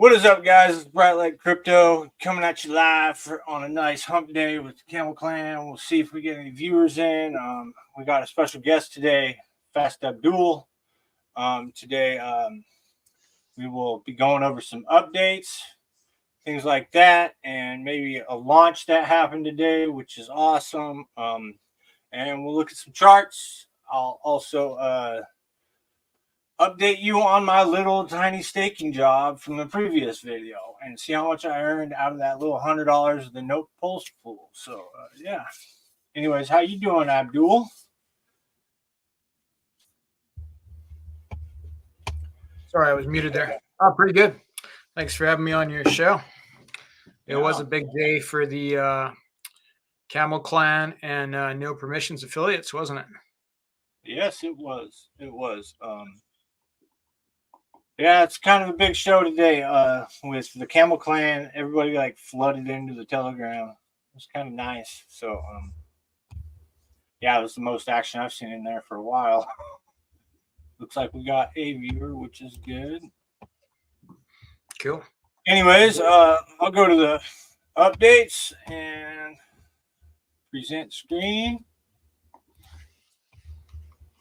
What is up, guys? It's Bright Light Crypto coming at you live on a nice hump day with the Camel Clan. We'll see if we get any viewers in. We got a special guest today, Fast Abdul. Today, we will be going over some updates, things like that, and maybe a launch that happened today, which is awesome. And we'll look at some charts. I'll also update you on my little tiny staking job from the previous video and see how much I earned out of that little $100 of the Note Pulse pool. So yeah. Anyways, how you doing, Abdul? Sorry, I was muted there. Oh, pretty good. Thanks for having me on your show. It was a big day for the Camel Clan and No Permissions affiliates, wasn't it? Yes, it was. It was. Yeah, it's kind of a big show today with the Camel Clan. Everybody like flooded into the Telegram. It was kind of nice. So, yeah, it was the most action I've seen in there for a while. Looks like we got a viewer, which is good. Cool. Anyways, I'll go to the updates and present screen.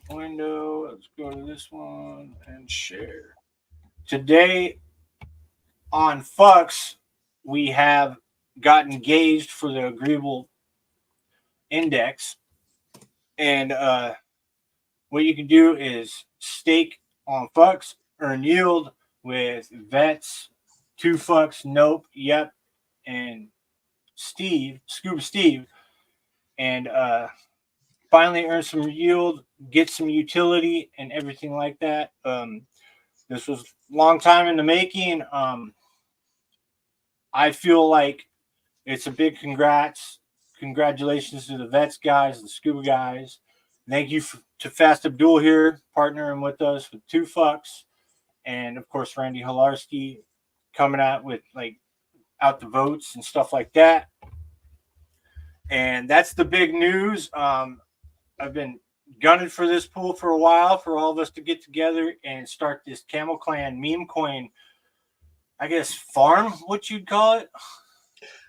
Window. Let's go to this one and share. Today on Fux, we have got engaged for the agreeable index. And what you can do is stake on Fux, earn yield with Vets, 2Fux, Nope, Yep, and Scuba Steve. And finally earn some yield, get some utility and everything like that. This was a long time in the making. I feel like it's a big congratulations to the Vets guys, the Scuba guys. Thank you to Fast Abdul here, partnering with us with 2Fux. And, of course, Randy Halarski coming out with, out the votes and stuff like that. And that's the big news. I've been gunning for this pool for a while for all of us to get together and start this Camel Clan meme coin, I guess, farm, what you'd call it.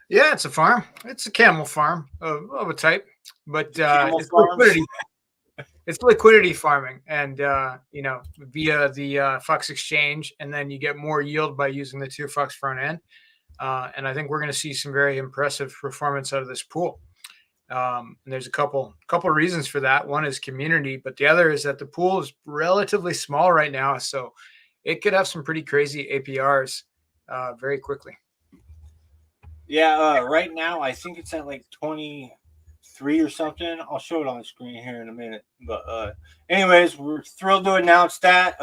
Yeah, it's a farm. It's a camel farm of a type, but it's liquidity. It's liquidity farming, and via the Fux exchange, and then you get more yield by using the 2Fux front end. And I think we're going to see some very impressive performance out of this pool. And there's a couple reasons for that. One is community, but the other is that the pool is relatively small right now, so it could have some pretty crazy APRs very quickly. Yeah, right now I think it's at like 23 or something. I'll show it on the screen here in a minute. But anyways, we're thrilled to announce that.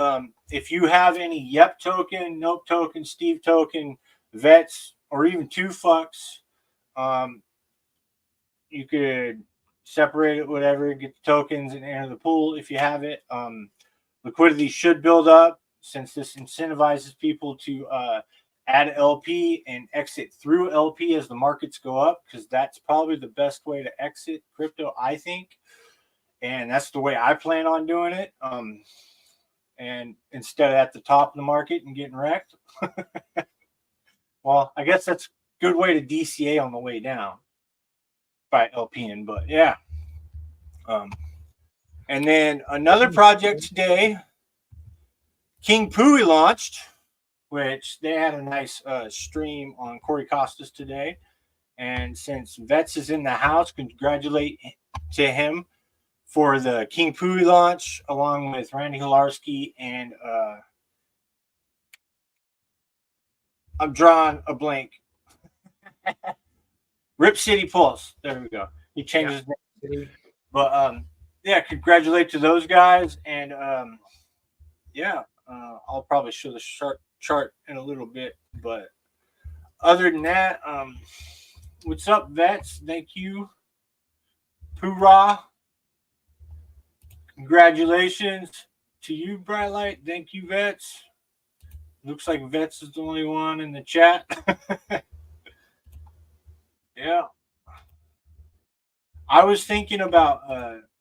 If you have any Yep token, Nope token, Steve token, Vets, or even 2Fux, you could separate it, whatever, get the tokens and enter the pool if you have it. Liquidity should build up since this incentivizes people to add LP and exit through LP as the markets go up, because that's probably the best way to exit crypto, I think. And that's the way I plan on doing it. And instead of at the top of the market and getting wrecked. Well, I guess that's a good way to DCA on the way down by LPing, but yeah. And then another project today, King Pooie launched, which they had a nice stream on Corey Costas today. And since Vets is in the house, congratulate to him for the King Pooie launch, along with Randy Halarski and I'm drawing a blank. Rip City Pulse. There we go. He changed his name. But yeah, congratulate to those guys. And I'll probably show the chart in a little bit. But other than that, what's up, Vets? Thank you. Hoorah. Congratulations to you, Bright Light. Thank you, Vets. Looks like Vets is the only one in the chat. Yeah. I was thinking about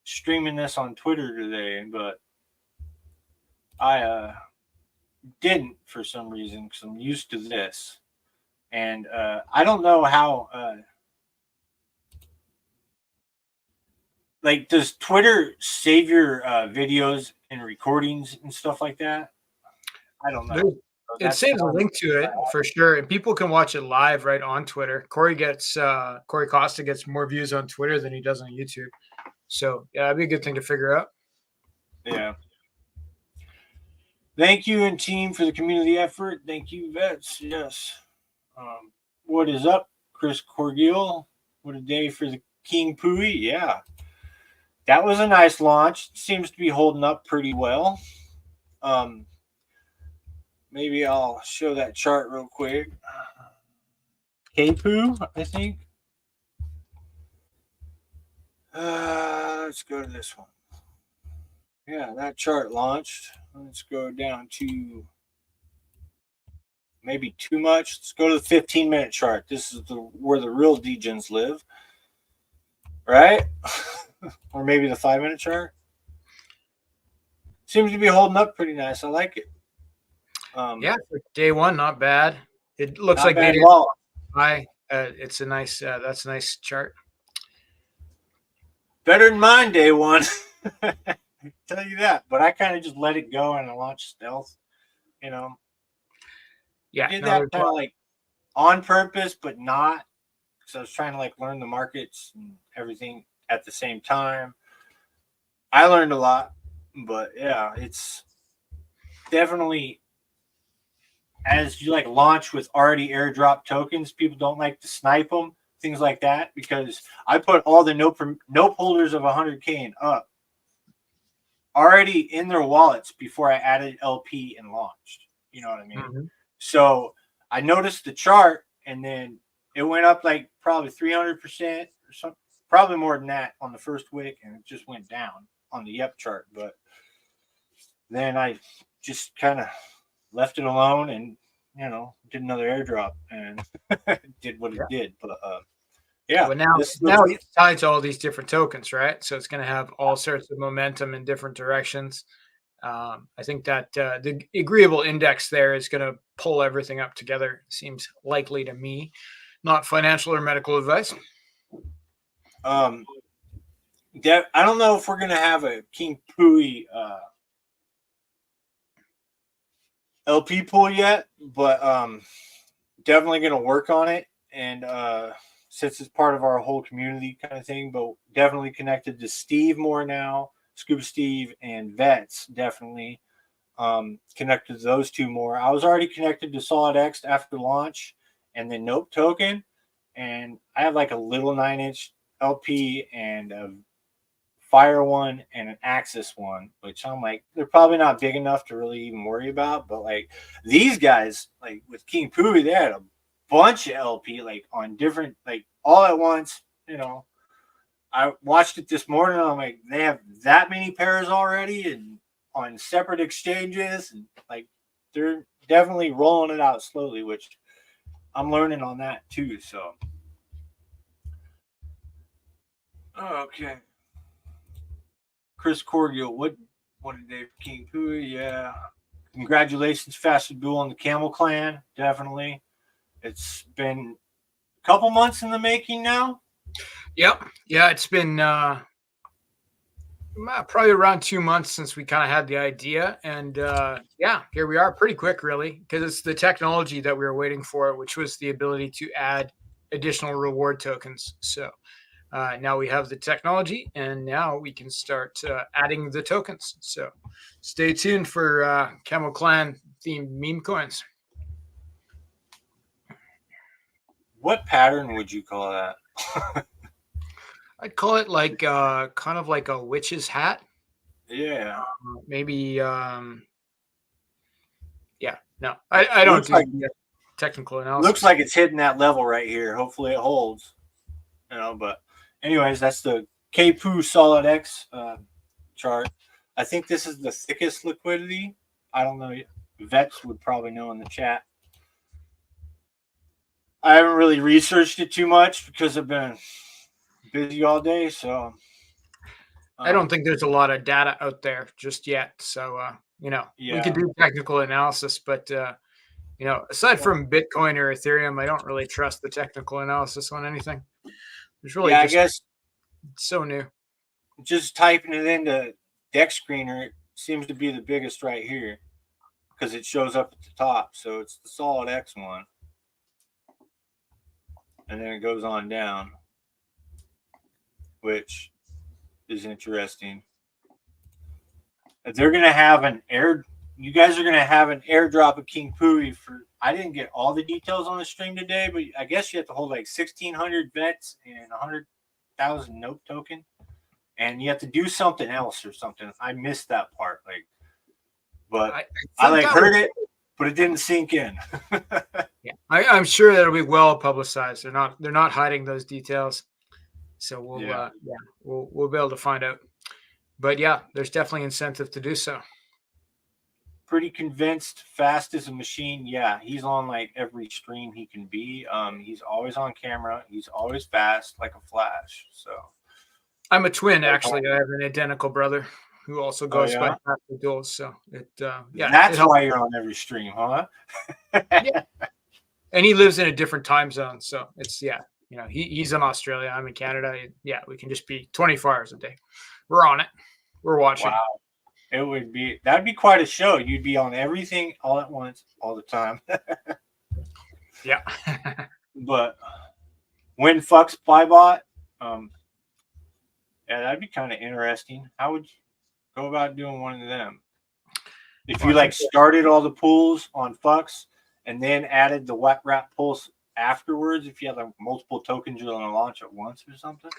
streaming this on Twitter today, but I didn't for some reason because I'm used to this. And I don't know how. Like, does Twitter save your videos and recordings and stuff like that? I don't know. So It that's saves a one. link to it for sure, and people can watch it live right on Twitter. Corey Costa gets more views on Twitter than he does on YouTube. So yeah, that'd be a good thing to figure out. Yeah. Thank you and team for the community effort. Thank you, vets. Yes. What is up, Chris Corgiel? What a day for the King Pooie. Yeah. That was a nice launch. Seems to be holding up pretty well. Maybe I'll show that chart real quick. K-Poo, I think. Let's go to this one. Yeah, that chart launched. Let's go down to maybe too much. Let's go to the 15-minute chart. This is where the real degens live, right? Or maybe the 5-minute chart. Seems to be holding up pretty nice. I like it. Yeah, for day one, not bad. It looks like bad they at all. high. It's a nice. That's a nice chart. Better than mine day one. Tell you that. But I kind of just let it go and I launched stealth. You know. Yeah, I did that kind of like on purpose, but not. So I was trying to like learn the markets and everything at the same time. I learned a lot, but yeah, it's definitely as you like launch with already airdrop tokens, people don't like to snipe them, things like that, because I put all the nope holders of 100K and up already in their wallets before I added LP and launched. You know what I mean? Mm-hmm. So I noticed the chart and then it went up like probably 300% or something, probably more than that on the first wick, and it just went down on the YEP chart. But then I just kind of left it alone and, you know, did another airdrop and did what it did. But yeah. Well, now it's tied to all these different tokens, right? So it's going to have all sorts of momentum in different directions. I think that the agreeable index there is going to pull everything up together. Seems likely to me. Not financial or medical advice. I don't know if we're going to have a King Pooie LP pool yet, but definitely going to work on it. And since it's part of our whole community kind of thing, but definitely connected to Steve more now, Scuba Steve and Vets, definitely connected to those two more. I was already connected to Solid X after launch and then Nope Token. And I have like a little 9-inch LP and a Fire one and an Axis one, which I'm like, they're probably not big enough to really even worry about. But like these guys, like with King Pooie, they had a bunch of LP like on different, like all at once. You know, I watched it this morning. I'm like, they have that many pairs already and on separate exchanges, and like they're definitely rolling it out slowly, which I'm learning on that too. So, okay. Chris Corgiel, what did Dave King Pooie? Yeah. Congratulations, Fast Duel on the Camel Clan. Definitely. It's been a couple months in the making now. Yep. Yeah, it's been probably around 2 months since we kind of had the idea. And yeah, here we are pretty quick, really, because it's the technology that we were waiting for, which was the ability to add additional reward tokens. So now we have the technology, and now we can start adding the tokens. So stay tuned for Camel Clan themed meme coins. What pattern would you call that? I'd call it like kind of like a witch's hat. Yeah. Maybe. Yeah. No, I don't do like, technical analysis. Looks like it's hitting that level right here. Hopefully it holds. You know, but anyways, that's the K-Poo Solid X chart. I think this is the thickest liquidity. I don't know. Vets would probably know in the chat. I haven't really researched it too much because I've been busy all day. So I don't think there's a lot of data out there just yet. So You know, we Yeah. could do technical analysis, but you know, aside from Bitcoin or Ethereum, I don't really trust the technical analysis on anything. It's really Yeah, I just guess so new. just typing it into Deck Screener, it seems to be the biggest right here because it shows up at the top. So it's the Solid X one. And then it goes on down, which is interesting. They're going to have you guys are going to have an airdrop of King Pooie for, I didn't get all the details on the stream today, but I guess you have to hold like 1,600 vets and 100,000 note token. And you have to do something else or something. I missed that part. But I like heard it, but it didn't sink in. Yeah, I'm sure that'll be well publicized. They're not hiding those details. So we'll be able to find out. But yeah, there's definitely incentive to do so. Pretty convinced, fast as a machine. Yeah, he's on like every stream he can be. He's always on camera. He's always fast, like a flash. So I'm a twin, actually. I have an identical brother who also goes by Faster Duels. So that's why you're on every stream, huh? Yeah. And he lives in a different time zone, so it's you know, he's in Australia, I'm in Canada. Yeah, we can just be 24 hours a day. We're on it. We're watching. Wow. That'd be quite a show. You'd be on everything all at once, all the time. Yeah. But when fucks Flybot, yeah, that'd be kind of interesting. How would you go about doing one of them? If you like started all the pools on fucks and then added the wet wrap pulse afterwards, if you had like multiple tokens you're going to launch at once or something.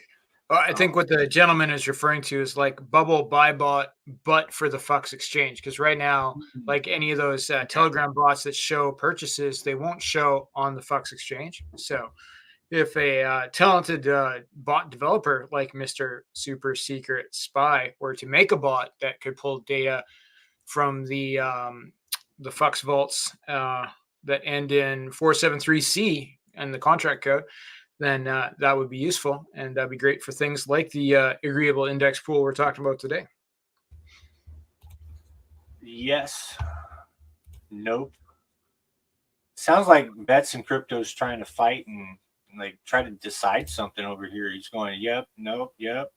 Well, I think what the gentleman is referring to is like bubble buy bot, but for the fucks exchange. Because right now, like any of those Telegram bots that show purchases, they won't show on the fucks exchange. So if a talented bot developer like Mr. Super Secret Spy were to make a bot that could pull data from the fucks vaults that end in 473C and the contract code, then that would be useful, and that'd be great for things like the agreeable index pool we're talking about today. Yes. Nope. Sounds like Bets and Crypto's trying to fight and like try to decide something over here. He's going, yep, nope, yep.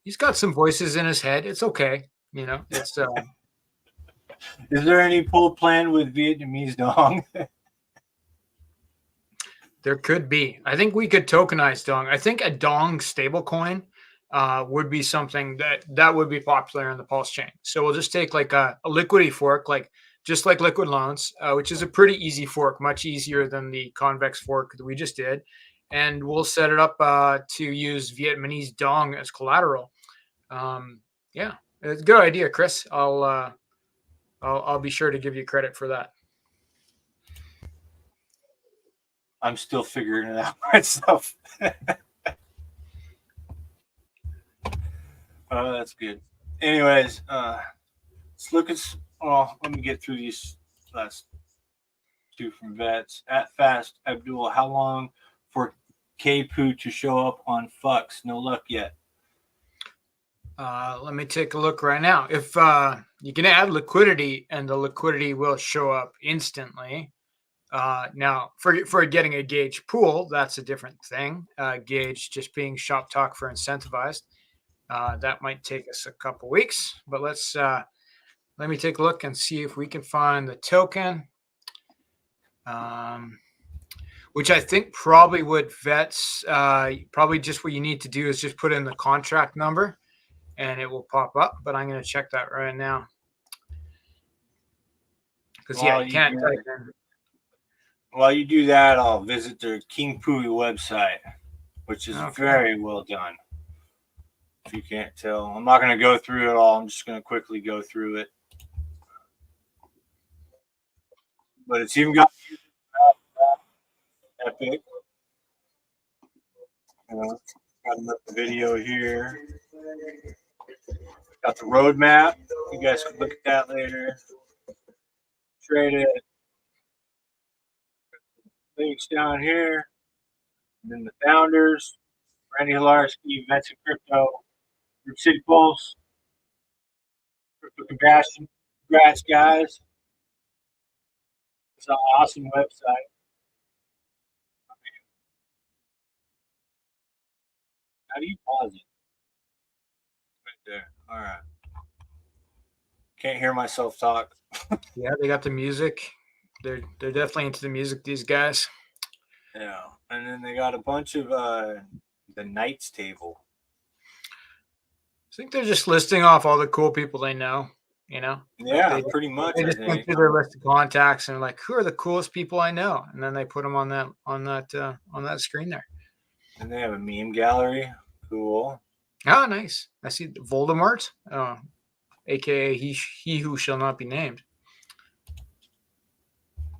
He's got some voices in his head. It's okay. You know, it's Is there any pool plan with Vietnamese dong? There could be. I think we could tokenize dong. I think a dong stablecoin would be something that would be popular in the Pulsechain. So we'll just take like a liquidity fork, like just like liquid loans, which is a pretty easy fork, much easier than the convex fork that we just did. And we'll set it up to use Vietnamese dong as collateral. Yeah, it's a good idea, Chris. I'll be sure to give you credit for that. I'm still figuring it out myself. Oh, that's good. Anyways, let's look at. Well, let me get through these last two from Vets. At Fast Abdul, how long for K-Poo to show up on fucks? No luck yet. Let me take a look right now. If you can add liquidity, and the liquidity will show up instantly. Now, for getting a gauge pool, that's a different thing. Gauge just being shop talk for incentivized. That might take us a couple weeks, but let me take a look and see if we can find the token. Which I think probably would Vets. Probably just what you need to do is just put in the contract number, and it will pop up. But I'm going to check that right now. Because you can't type in. While you do that, I'll visit their King Pooie website, which is very well done. If you can't tell, I'm not going to go through it all. I'm just going to quickly go through it. But it's even got epic. Got another video here. Got the roadmap. You guys can look at that later. Trade it. Links down here. And then the founders, Randy Hilarski, Vets and Crypto, Group City Pulse, Congrats, guys. It's an awesome website. How do you pause it? Right there. All right. Can't hear myself talk. Yeah, they got the music. They're definitely into the music, these guys. Yeah. And then they got a bunch of the Knights table. I think they're just listing off all the cool people they know, Yeah, like pretty much. they just went through their list of contacts and like, who are the coolest people I know? And then they put them on that screen there. And they have a meme gallery. Cool. Oh, nice. I see Voldemort, aka he who shall not be named.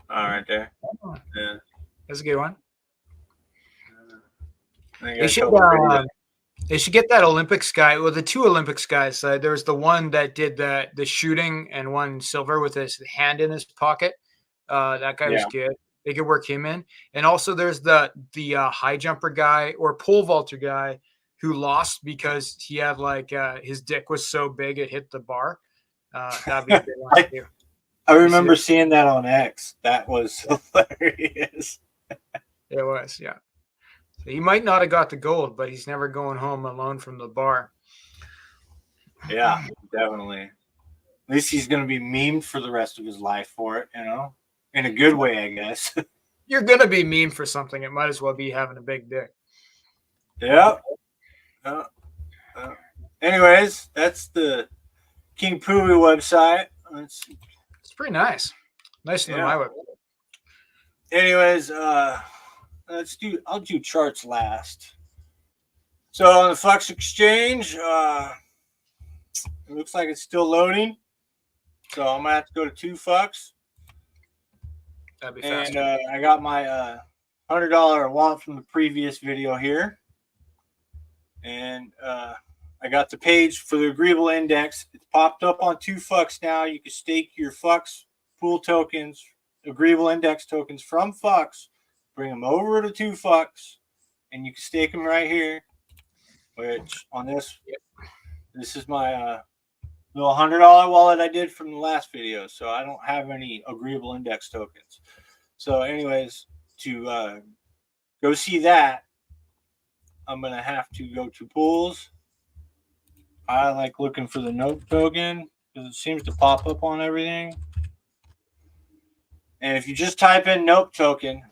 All right there. Oh, yeah. That's a good one. They should get that Olympics guy. Well, the two Olympics guys. There was the one that did the shooting and won silver with his hand in his pocket. That guy was good. They could work him in. And also, there's the high jumper guy or pole vaulter guy who lost because he had like his dick was so big it hit the bar. That'd be a good one too. I remember seeing that on X. That was hilarious. It was, yeah. So he might not have got the gold, but he's never going home alone from the bar. Yeah, definitely. At least he's going to be memed for the rest of his life for it, in a good way, I guess. You're going to be memed for something. It might as well be having a big dick. Yeah. Anyways, that's the King Pooie website. It's pretty nice. Nicer than my website. Anyways, I'll do charts last. So on the Flux Exchange, it looks like it's still loading. So I'm gonna have to go to 2 Fucks. That'd be faster. And I got my $100 wallet from the previous video here. And I got the page for the Agreeable Index. It's popped up on 2 Fucks now. You can stake your Fucks pool tokens, Agreeable Index tokens from Fucks, bring them over to 2 Fucks, and you can stake them right here. Which on this is my little $100 wallet I did from the last video. So I don't have any Agreeable Index tokens. So anyways, to go see that, I'm going to have to go to pools. I like looking for the note token because it seems to pop up on everything. And if you just type in note token,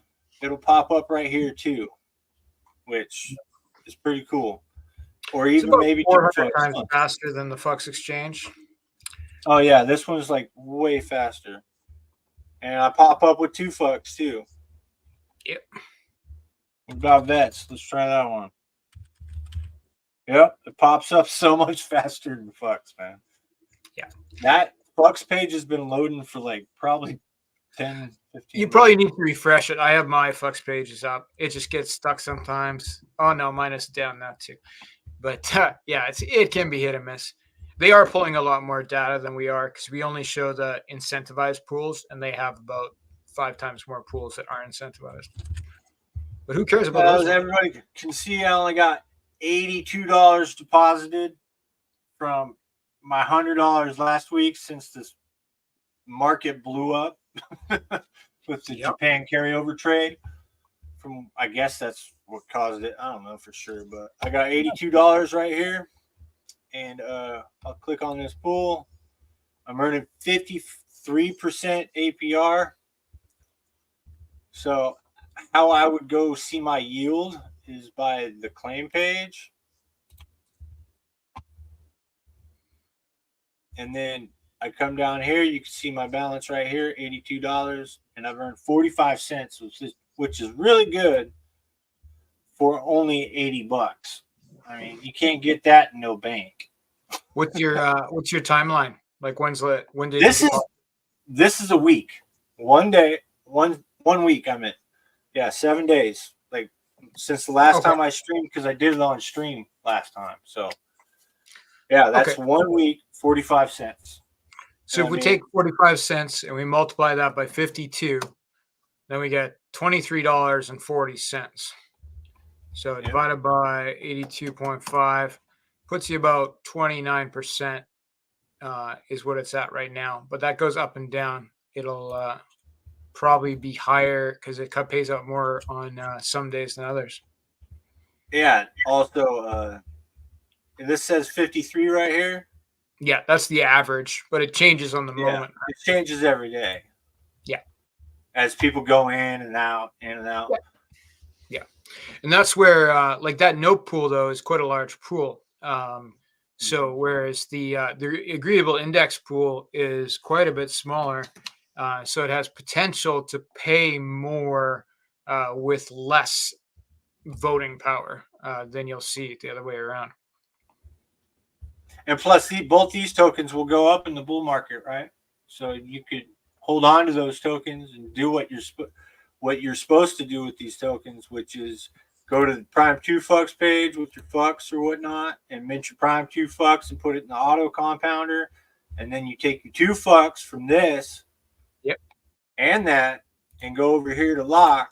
it'll pop up right here too, which is pretty cool. Or even maybe 400 times faster than the Flux Exchange. Oh yeah, this one's like way faster. And I pop up with 2 Fucks too. Yep. What about vets? Let's try that one. Yep, it pops up so much faster than Fucks, man. Yeah. That Fucks page has been loading for like probably 10, 15 You probably need to refresh it. I have my Flux pages up. It just gets stuck sometimes. Oh no, mine is down now too. But yeah, it can be hit and miss. They are pulling a lot more data than we are because we only show the incentivized pools, and they have about 5 times more pools that aren't incentivized. But who cares about those? Everybody can see I only got $82 deposited from my $100 last week since this market blew up with the Japan carryover trade. From I guess that's what caused it. I don't know for sure, but I got $82 right here, and I'll click on this pool. I'm earning 53% APR. So how I would go see my yield is by the claim page, and then I come down here. You can see my balance right here, $82, and I've earned 45 cents, which is really good for only $80. I mean, you can't get that in no bank. What's your timeline? Like when did this is a week. 1 day, one week I'm in. Yeah, 7 days. Like since the last time I streamed, because I did it on stream last time. So yeah, that's 1 week, 45 cents. So if we take 45 cents and we multiply that by 52, then we get $23.40. So divided by 82.5 puts you about 29% is what it's at right now, but that goes up and down. It'll probably be higher because it pays out more on some days than others. Yeah. Also, this says 53 right here. Yeah, that's the average, but it changes on the moment. It changes every day. Yeah. As people go in and out, in and out. Yeah. And that's where, like that note pool, though, is quite a large pool. So whereas the agreeable index pool is quite a bit smaller, so it has potential to pay more with less voting power than you'll see it the other way around. And plus, both these tokens will go up in the bull market, right? So you could hold on to those tokens and do what you're supposed to do with these tokens, which is go to the Prime 2 Fucks page with your fucks or whatnot and mint your Prime 2 Fucks and put it in the auto compounder. And then you take your 2 Fucks from this and that and go over here to lock.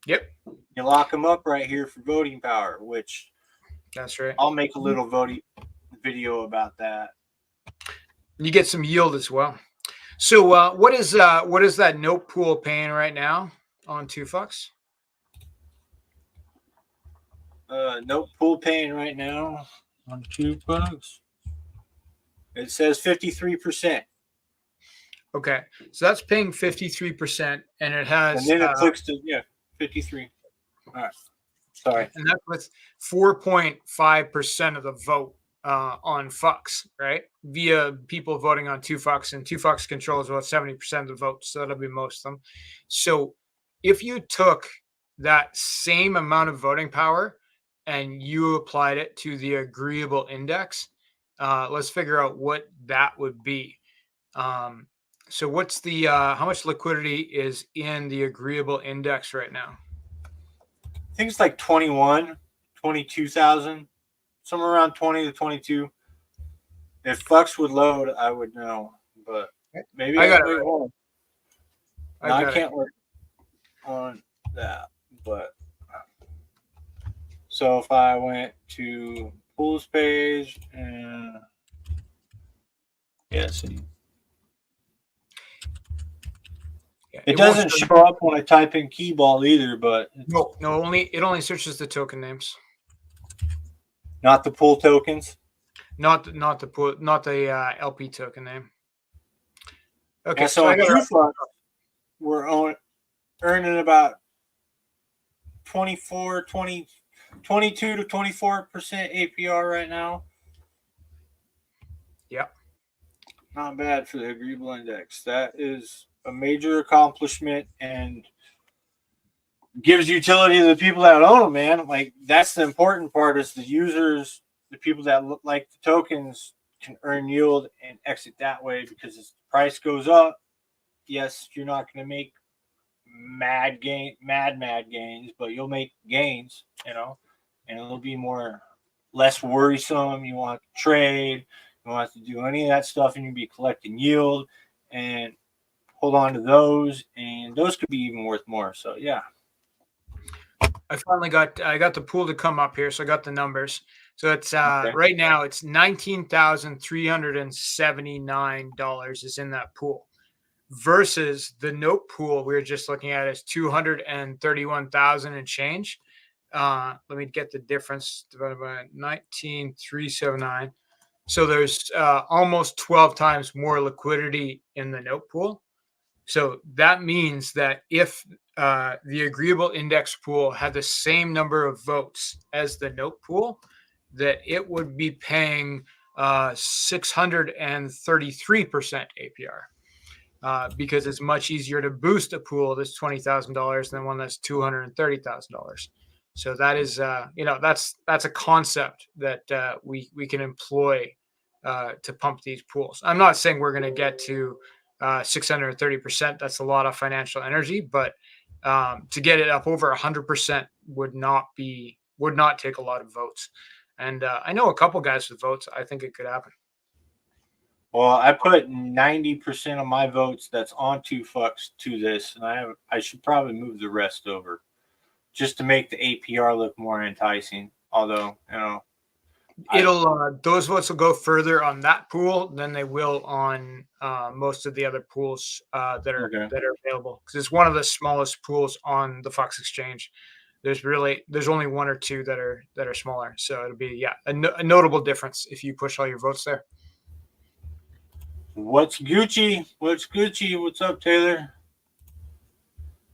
Yep. You lock them up right here for voting power, which that's right. I'll make a little voting video about that. You get some yield as well. So what is that note pool paying right now on 2 Fucks? Note pool paying right now on 2 Fucks. It says 53%. Okay, so that's paying 53%, and it has. And then it clicks to 53. All right, sorry. And that's with 4.5% of the vote on Fucks, right? Via people voting on 2 Fucks, and 2 Fucks controls about 70% of the vote, so that'll be most of them. So if you took that same amount of voting power and you applied it to the agreeable index, let's figure out what that would be. So what's the how much liquidity is in the agreeable index right now? I think it's like 22,000, somewhere around 20 to 22. If Fucks would load, I would know, but maybe I got it. No, I can't work on that, but so if I went to Pools page and see. It doesn't show up when I type in keyball either, but no, it only searches the token names, not the pool tokens, not the LP token name. Okay, so on TrueFlux, we're earning about 22 to 24% APR right now. Yep, not bad for the agreeable index. That is a major accomplishment and gives utility to the people that own them, man. Like, that's the important part, is the users, the people that like the tokens can earn yield and exit that way, because as the price goes up, yes, you're not going to make mad gains, but you'll make gains, and it'll be less worrisome. You want to trade, you want to do any of that stuff, and you'll be collecting yield and hold on to those, and those could be even worth more. So yeah, I got the pool to come up here, so I got the numbers. So it's right now it's $19,379 is in that pool, versus the note pool we were just looking at is 231,000 and change. Let me get the difference divided by 19,379. So there's almost 12 times more liquidity in the note pool. So that means that if the agreeable index pool had the same number of votes as the note pool, that it would be paying 633% APR, because it's much easier to boost a pool that's $20,000 than one that's $230,000. So that is, that's a concept that we can employ to pump these pools. I'm not saying we're going to get to 630%. That's a lot of financial energy, but to get it up over 100% would not take a lot of votes. And I know a couple guys with votes. I think it could happen. Well, I put 90% of my votes that's on 2 Fucks to this, and I should probably move the rest over just to make the APR look more enticing. Although, those votes will go further on that pool than they will on most of the other pools that are available, because it's one of the smallest pools on the Fox Exchange. There's only one or two that are smaller, so it'll be a notable difference if you push all your votes there. What's Gucci? What's up, Taylor?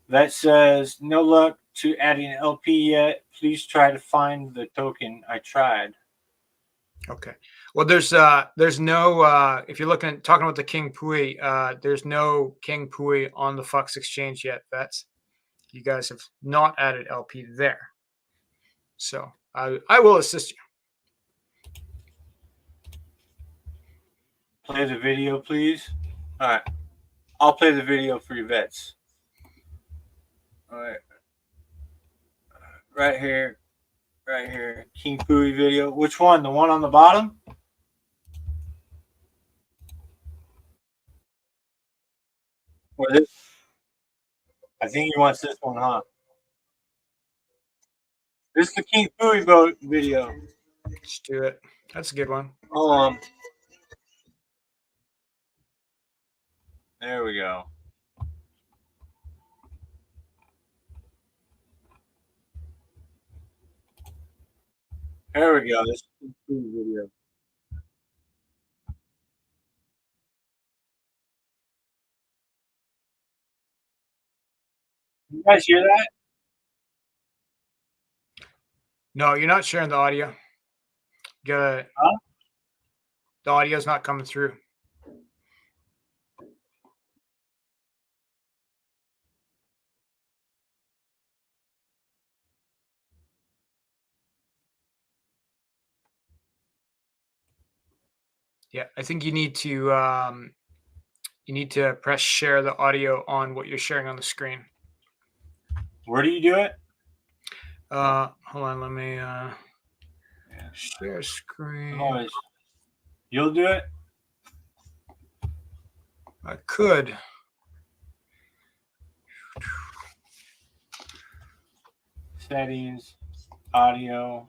That says no luck to adding an LP yet. Please try to find the token. I tried. Okay. Well, there's no if you're talking about the King Pooie, there's no King Pooie on the Fox Exchange yet. You guys have not added LP there. So I will assist you. Play the video, please. All right. I'll play the video for your vets. All right. Right here. King Pooie video. Which one? The one on the bottom? Or this? I think he wants this one, huh? This is the King Pooie video. Let's do it. That's a good one. There we go. There we go. This is the King Pooie video. You guys hear that? No, you're not sharing the audio. The audio's not coming through. Yeah, I think you need to press share the audio on what you're sharing on the screen. Where do you do it? Hold on, let me share screen. You'll do it? I could. Settings, audio.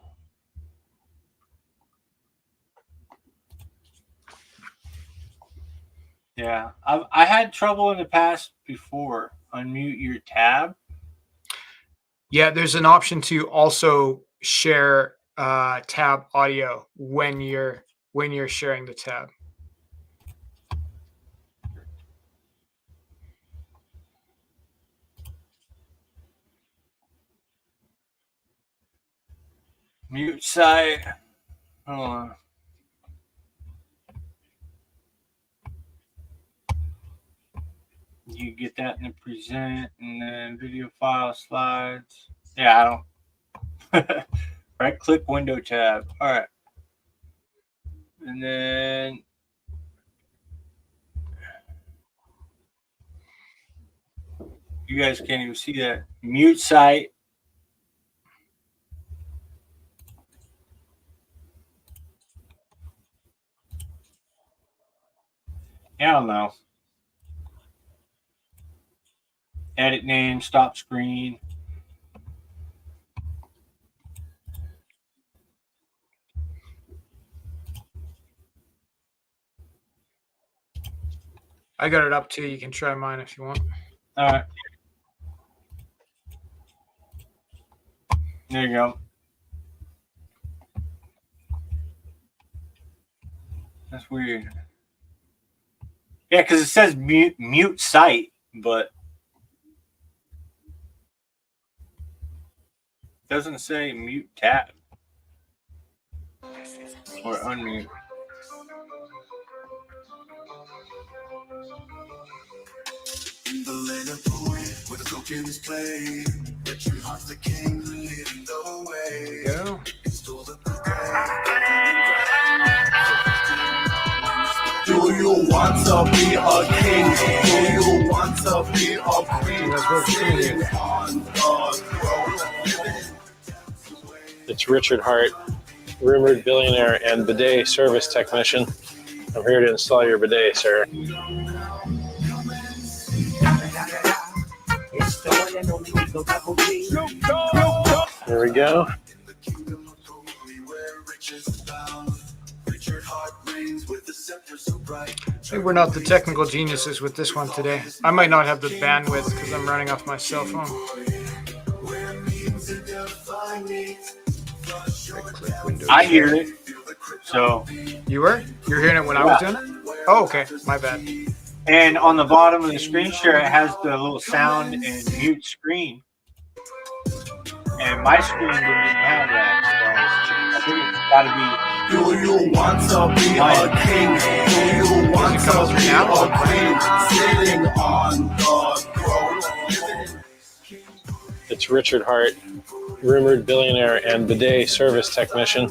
Yeah, I had trouble in the past before. Unmute your tab. Yeah, there's an option to also share tab audio when you're sharing the tab. Mute site. Hold on. You get that in the present, and then video file slides. Yeah, I don't. Right click window tab. All right. And then you guys can't even see that. Mute site. I don't know. Edit name, stop screen. I got it up too. You can try mine if you want. All right. There you go. That's weird. Yeah, because it says mute site, but it doesn't say mute tab or unmute. The land of Pooie, where the token is played. The true heart's the king leading the way. Go. Do you want to be a king? Do you want to be a queen? It's Richard Hart, rumored billionaire and bidet service technician. I'm here to install your bidet, sir. There we go. think we're not the technical geniuses with this one today. I might not have the bandwidth because I'm running off my cell phone. I hear it. So you're hearing it when I was doing it? Oh, okay. My bad. And on the bottom of the screen share, it has the little sound and mute screen. And my screen didn't even have that. So I think it's got to be. Do you want to be a king? Do you want to be a queen? Sitting on the throne. It's Richard Hart, rumored billionaire and bidet service technician.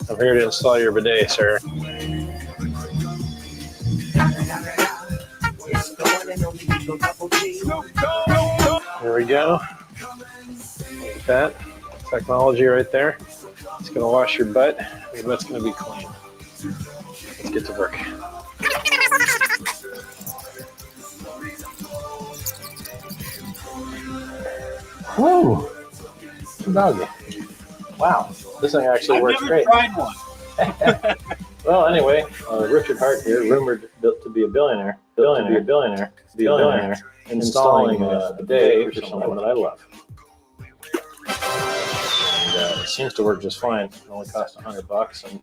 I'm here to install your bidet, sir. There we go. Like that. Technology right there. It's going to wash your butt. Your butt's going to be clean. Let's get to work. Whoa! Doggy. Wow. This thing actually works great. I've never tried one. Well, anyway, Richard Hart here, rumored to be a billionaire, installing a bidet for someone that I love. And it seems to work just fine. It only costs $100, and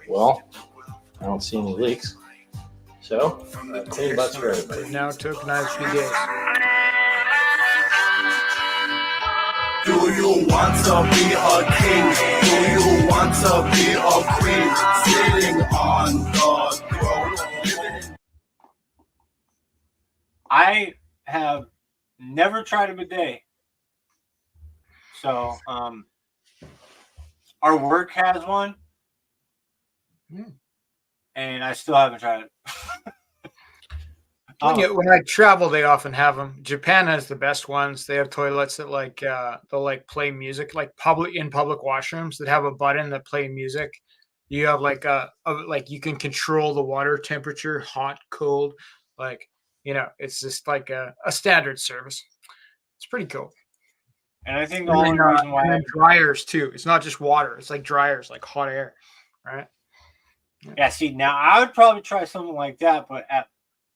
well, I don't see any leaks. So, clean butts for everybody. Now tokenized bidets. Do you want to be a king? Do you want to be a queen? Sitting on the throne. I have never tried a bidet. So, our work has one. And I still haven't tried it. When I travel, they often have them. Japan has the best ones. They have toilets that they'll like play music, like public washrooms that have a button that play music. You have like you can control the water temperature, hot, cold, it's just like a standard service. It's pretty cool. And I think the only reason why and dryers too. It's not just water. It's like dryers, like hot air, right? Yeah. See, now I would probably try something like that, but at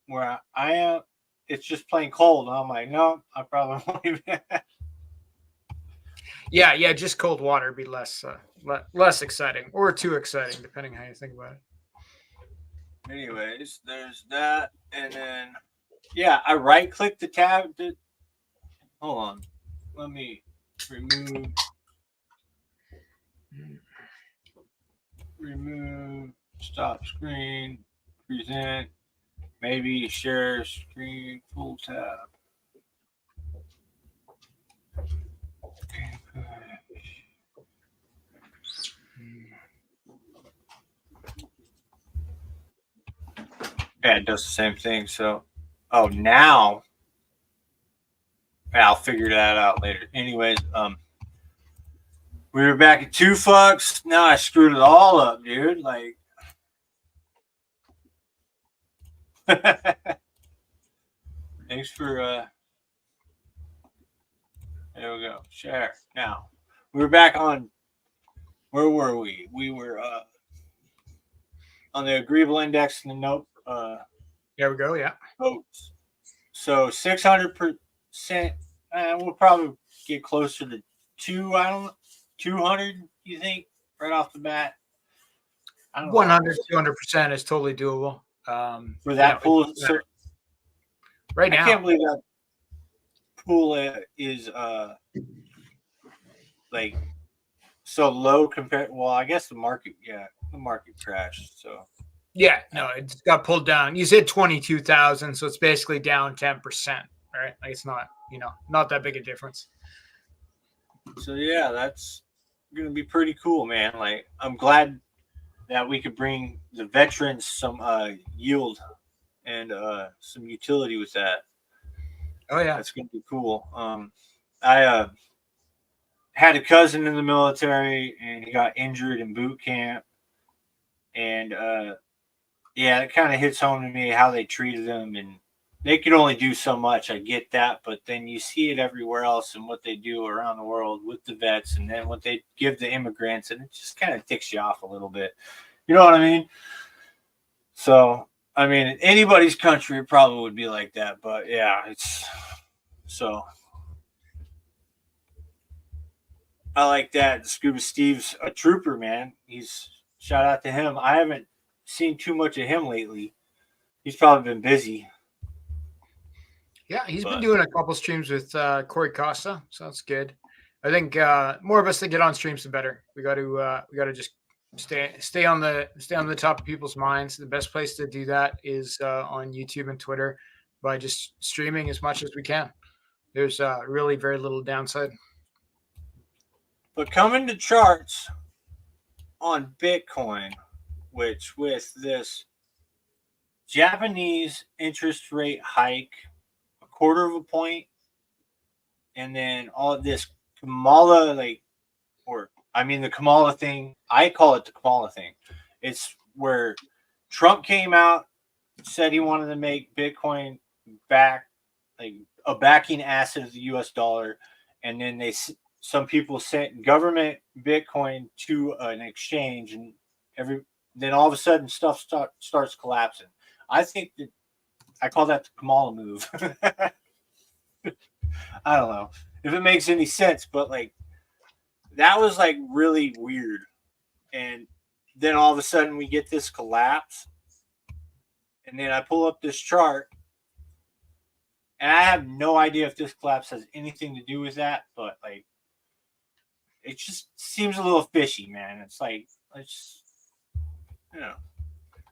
where I am, it's just plain cold. I'm like, no, I probably won't even. Yeah, just cold water would be less exciting or too exciting, depending how you think about it. Anyways, there's that, and then I right-click the tab. Hold on, let me remove, stop screen, present. Maybe share screen, full tab. Yeah, it does the same thing. So, now I'll figure that out later. Anyways, we were back at 2 fucks. Now I screwed it all up, dude. Like. Thanks for there we go. Share. Now we were back on, where were we? We were on the agreeable index and the note. There we go, yeah. Votes. So 600%, we'll probably get closer to 200, you think, right off the bat? 100, 200% is totally doable. For that pool, right now, I can't believe that pool is like so low compared. Well, I guess the market crashed. So it's got pulled down. You said 22,000, so it's basically down 10%, right? Like it's not, not that big a difference. So that's gonna be pretty cool, man. Like I'm glad that we could bring the veterans some yield and some utility with that. Oh yeah, that's gonna be cool. I had a cousin in the military, and he got injured in boot camp, and it kind of hits home to me how they treated him, and they could only do so much. I get that, but then you see it everywhere else and what they do around the world with the vets, and then what they give the immigrants, and it just kind of ticks you off a little bit. You know what I mean? So I mean, in anybody's country, it probably would be like that. But yeah, it's so. I like that. Scuba Steve's a trooper, man. He's shout out to him. I haven't seen too much of him lately. He's probably been busy. Yeah, he's been doing a couple streams with Corey Costa, so that's good. I think more of us that get on streams, the better. We got to just stay on the top of people's minds. The best place to do that is on YouTube and Twitter by just streaming as much as we can. There's really very little downside. But coming to charts on Bitcoin, which with this Japanese interest rate hike, a quarter of a point, and then all of this Kamala, the Kamala thing, I call it the Kamala thing. It's where Trump came out, said he wanted to make Bitcoin back, like a backing asset of the US dollar, and then some people sent government Bitcoin to an exchange, and then all of a sudden stuff starts collapsing. I think that I call that the Kamala move. I don't know if it makes any sense, but like that was like really weird. And then all of a sudden we get this collapse, and then I pull up this chart, and I have no idea if this collapse has anything to do with that, but like it just seems a little fishy, man. It's like,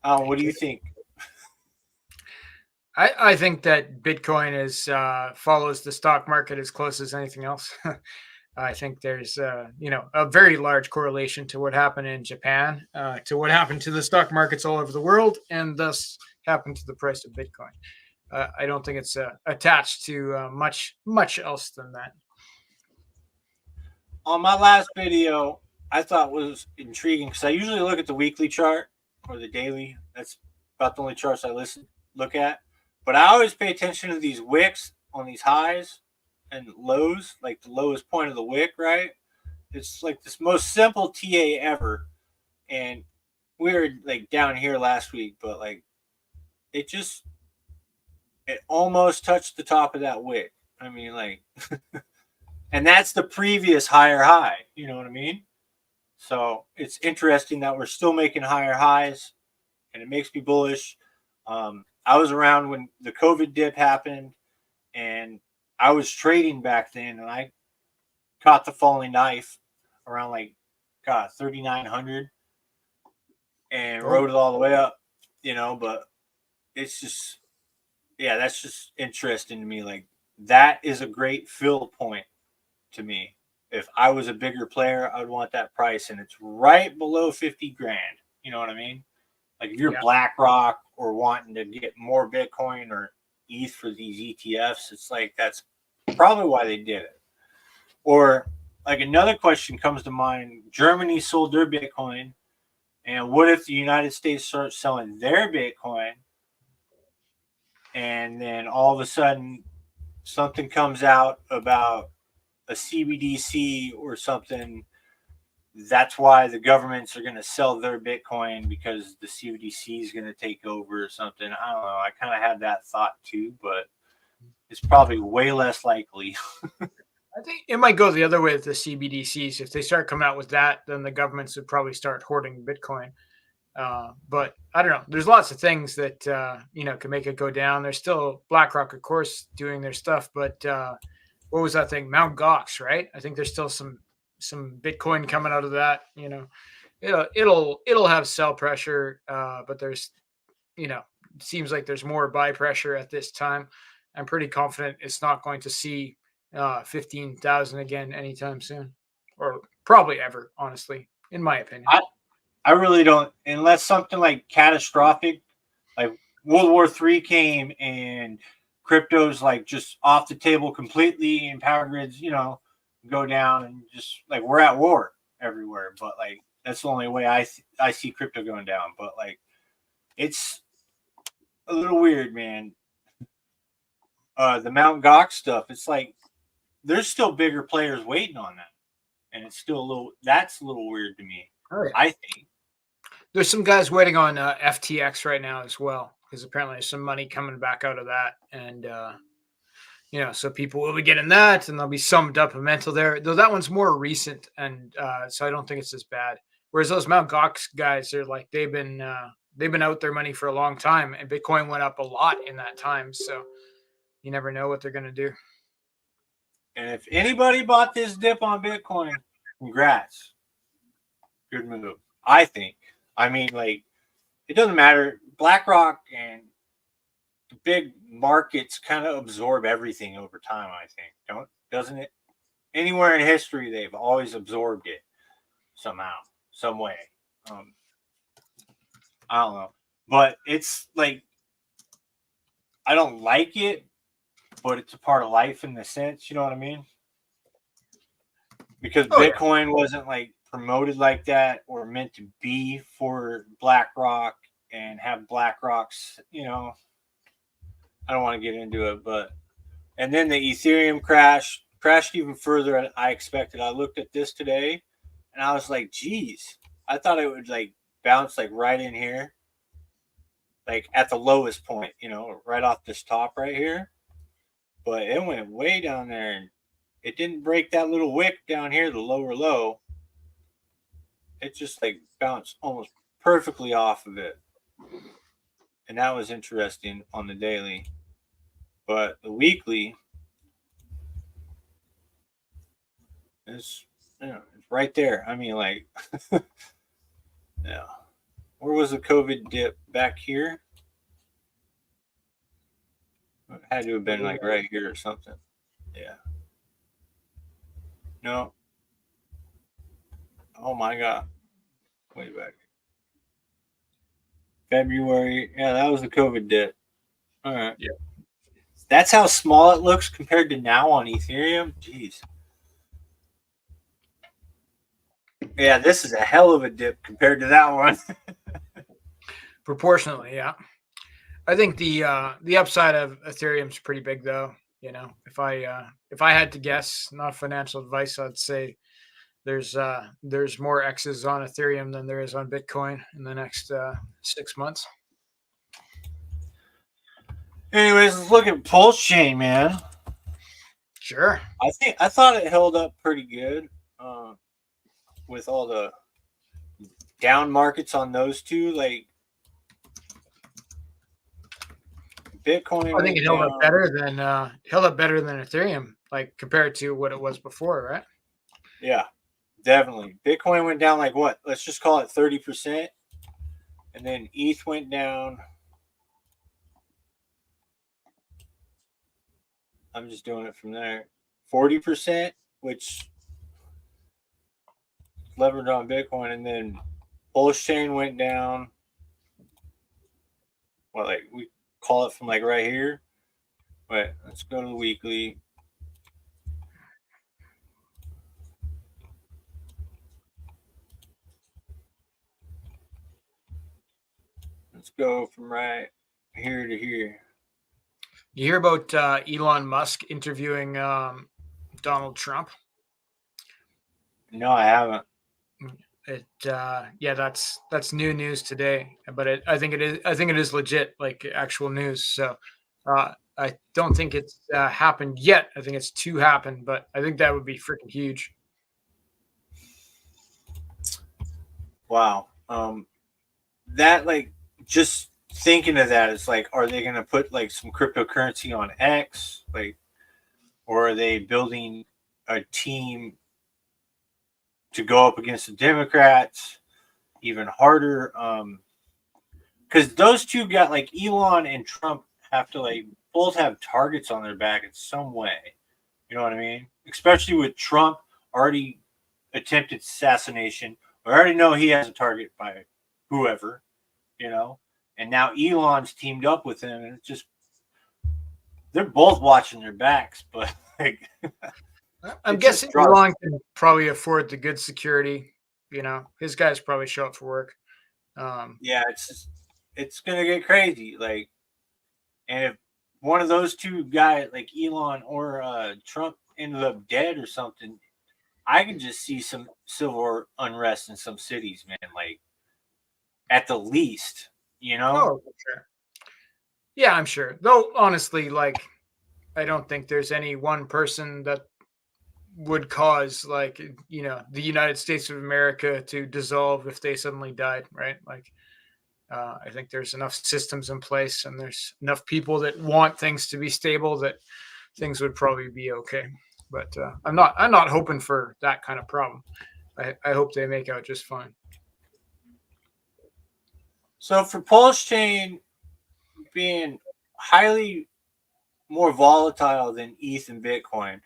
what do you think? I think that Bitcoin follows the stock market as close as anything else. I think there's a very large correlation to what happened in Japan, to what happened to the stock markets all over the world, and thus happened to the price of Bitcoin. I don't think it's attached to much else than that. On my last video, I thought was intriguing because I usually look at the weekly chart or the daily. That's about the only charts I look at. But I always pay attention to these wicks on these highs and lows, like the lowest point of the wick, right? It's like this most simple TA ever. And we were like down here last week, but like it almost touched the top of that wick. I mean, like, and that's the previous higher high. You know what I mean? So it's interesting that we're still making higher highs, and it makes me bullish. I was around when the COVID dip happened, and I was trading back then, and I caught the falling knife around 3,900 and rode it all the way up, but it's just, that's just interesting to me. Like, that is a great fill point to me. If I was a bigger player, I'd want that price, and it's right below 50 grand. You know what I mean? Like if you're BlackRock or wanting to get more Bitcoin or ETH for these ETFs, it's like that's probably why they did it. Or like another question comes to mind: Germany sold their Bitcoin, and what if the United States starts selling their Bitcoin, and then all of a sudden something comes out about a CBDC or something? That's why the governments are going to sell their Bitcoin because the CBDC is going to take over or something. I don't know. I kind of had that thought too, but it's probably way less likely. I think it might go the other way with the CBDCs. If they start coming out with that, then the governments would probably start hoarding Bitcoin. But I don't know. There's lots of things that, can make it go down. There's still BlackRock, of course, doing their stuff. But what was that thing? Mt. Gox, right? I think there's still some Bitcoin coming out of that. It'll have sell pressure, but there's, it seems like there's more buy pressure at this time. I'm pretty confident it's not going to see 15,000 again anytime soon, or probably ever, honestly, in my opinion. I really don't, unless something like catastrophic, like World War III came and crypto's like just off the table completely, and power grids, go down, and just like we're at war everywhere. But like that's the only way I see crypto going down. But like it's a little weird, man. The Mt. Gox stuff, it's like there's still bigger players waiting on that, and it's still that's a little weird to me. Oh, yeah. I think there's some guys waiting on FTX right now as well. because apparently there's some money coming back out of that, and so people will be getting that, and there'll be some detrimental there. Though that one's more recent, and so I don't think it's as bad. Whereas those Mount Gox guys, they're like they've been out their money for a long time, and Bitcoin went up a lot in that time. So you never know what they're going to do. And if anybody bought this dip on Bitcoin, congrats. Good move, I think. I mean, like, it doesn't matter. BlackRock and the big markets kind of absorb everything over time, I think. Doesn't it? Anywhere in history, they've always absorbed it somehow, some way. I don't know. But it's like, I don't like it, but it's a part of life in the sense, you know what I mean? Because Bitcoin wasn't like promoted like that or meant to be for BlackRock and have BlackRock's, I don't want to get into it, but and then the Ethereum crashed even further than I expected. I looked at this today and I was like, geez, I thought it would like bounce like right in here, like at the lowest point, right off this top right here. But it went way down there and it didn't break that little wick down here, the lower low. It just like bounced almost perfectly off of it. And that was interesting on the daily. But the weekly is, it's right there. I mean, like, yeah. Where was the COVID dip? Back here? It had to have been like right here or something. Yeah. No. Oh my God. Way back. February. Yeah, that was the COVID dip. All right. Yeah. That's how small it looks compared to now on Ethereum. Jeez. Yeah, this is a hell of a dip compared to that one. Proportionally, yeah. I think the upside of Ethereum is pretty big, though. If I had to guess, not financial advice, I'd say there's more X's on Ethereum than there is on Bitcoin in the next 6 months. Anyways, let's look at Pulsechain, man. Sure. I thought it held up pretty good with all the down markets on those two. Like Bitcoin, I think it held up better than Ethereum, like compared to what it was before, right? Yeah, definitely. Bitcoin went down like what? Let's just call it 30%, and then ETH went down. I'm just doing it from there. 40%, which levered on Bitcoin, and then Pulsechain went down. Well, like we call it from like right here. Wait, let's go to the weekly. Let's go from right here to here. You hear about Elon Musk interviewing Donald Trump? No, I haven't. That's new news today, but I think it is legit, like actual news. So I don't think it's happened yet. I think it's to happen, but I think that would be freaking huge. Wow. That like just thinking of that, it's like, are they going to put like some cryptocurrency on X, like, or are they building a team to go up against the Democrats even harder? Because those two got like Elon and Trump have to like both have targets on their back in some way. You know what I mean? Especially with Trump already attempted assassination. We already know he has a target by whoever, and now Elon's teamed up with him, and it's just they're both watching their backs, but like I'm guessing Elon can probably afford the good security. His guys probably show up for work. Yeah, it's gonna get crazy. Like, and if one of those two guys, like Elon or Trump, ended up dead or something, I can just see some civil unrest in some cities, man. Like, at the least, Oh, for sure. Yeah, I'm sure. Though honestly, like I don't think there's any one person that would cause like the United States of America to dissolve if they suddenly died, right? Like I think there's enough systems in place and there's enough people that want things to be stable that things would probably be okay. But I'm not hoping for that kind of problem. I hope they make out just fine. So for Pulsechain being highly more volatile than ETH and Bitcoin,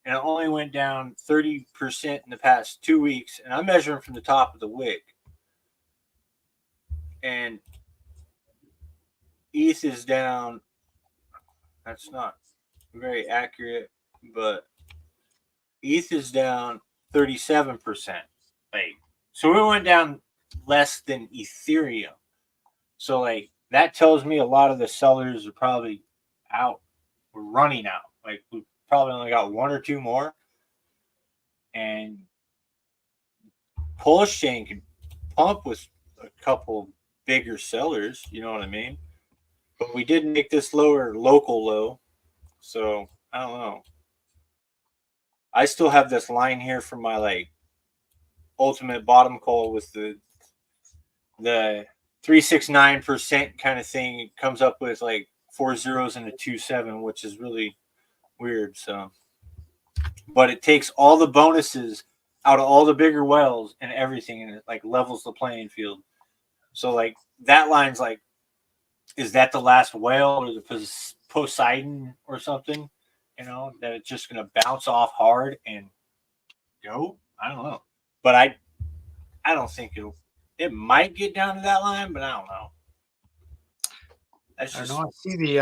and it only went down 30% in the past 2 weeks, and I'm measuring from the top of the wick. And ETH is down. That's not very accurate, but ETH is down 37%. Like, so we went down less than Ethereum. So like that tells me a lot of the sellers are probably out. We're running out. Like we probably only got one or two more. And Pulsechain could pump with a couple bigger sellers, you know what I mean? But we did make this lower local low. So I don't know. I still have this line here for my like ultimate bottom call with the 369% kind of thing. It comes up with like 4 zeros and a 2-7, which is really weird. So, but it takes all the bonuses out of all the bigger wells and everything, and it like levels the playing field. So like that line's like, is that the last whale or the Poseidon or something? You know, that it's just gonna bounce off hard and go. I don't know, but I don't think it'll. It might get down to that line, but I don't know. That's I just. don't know. I see the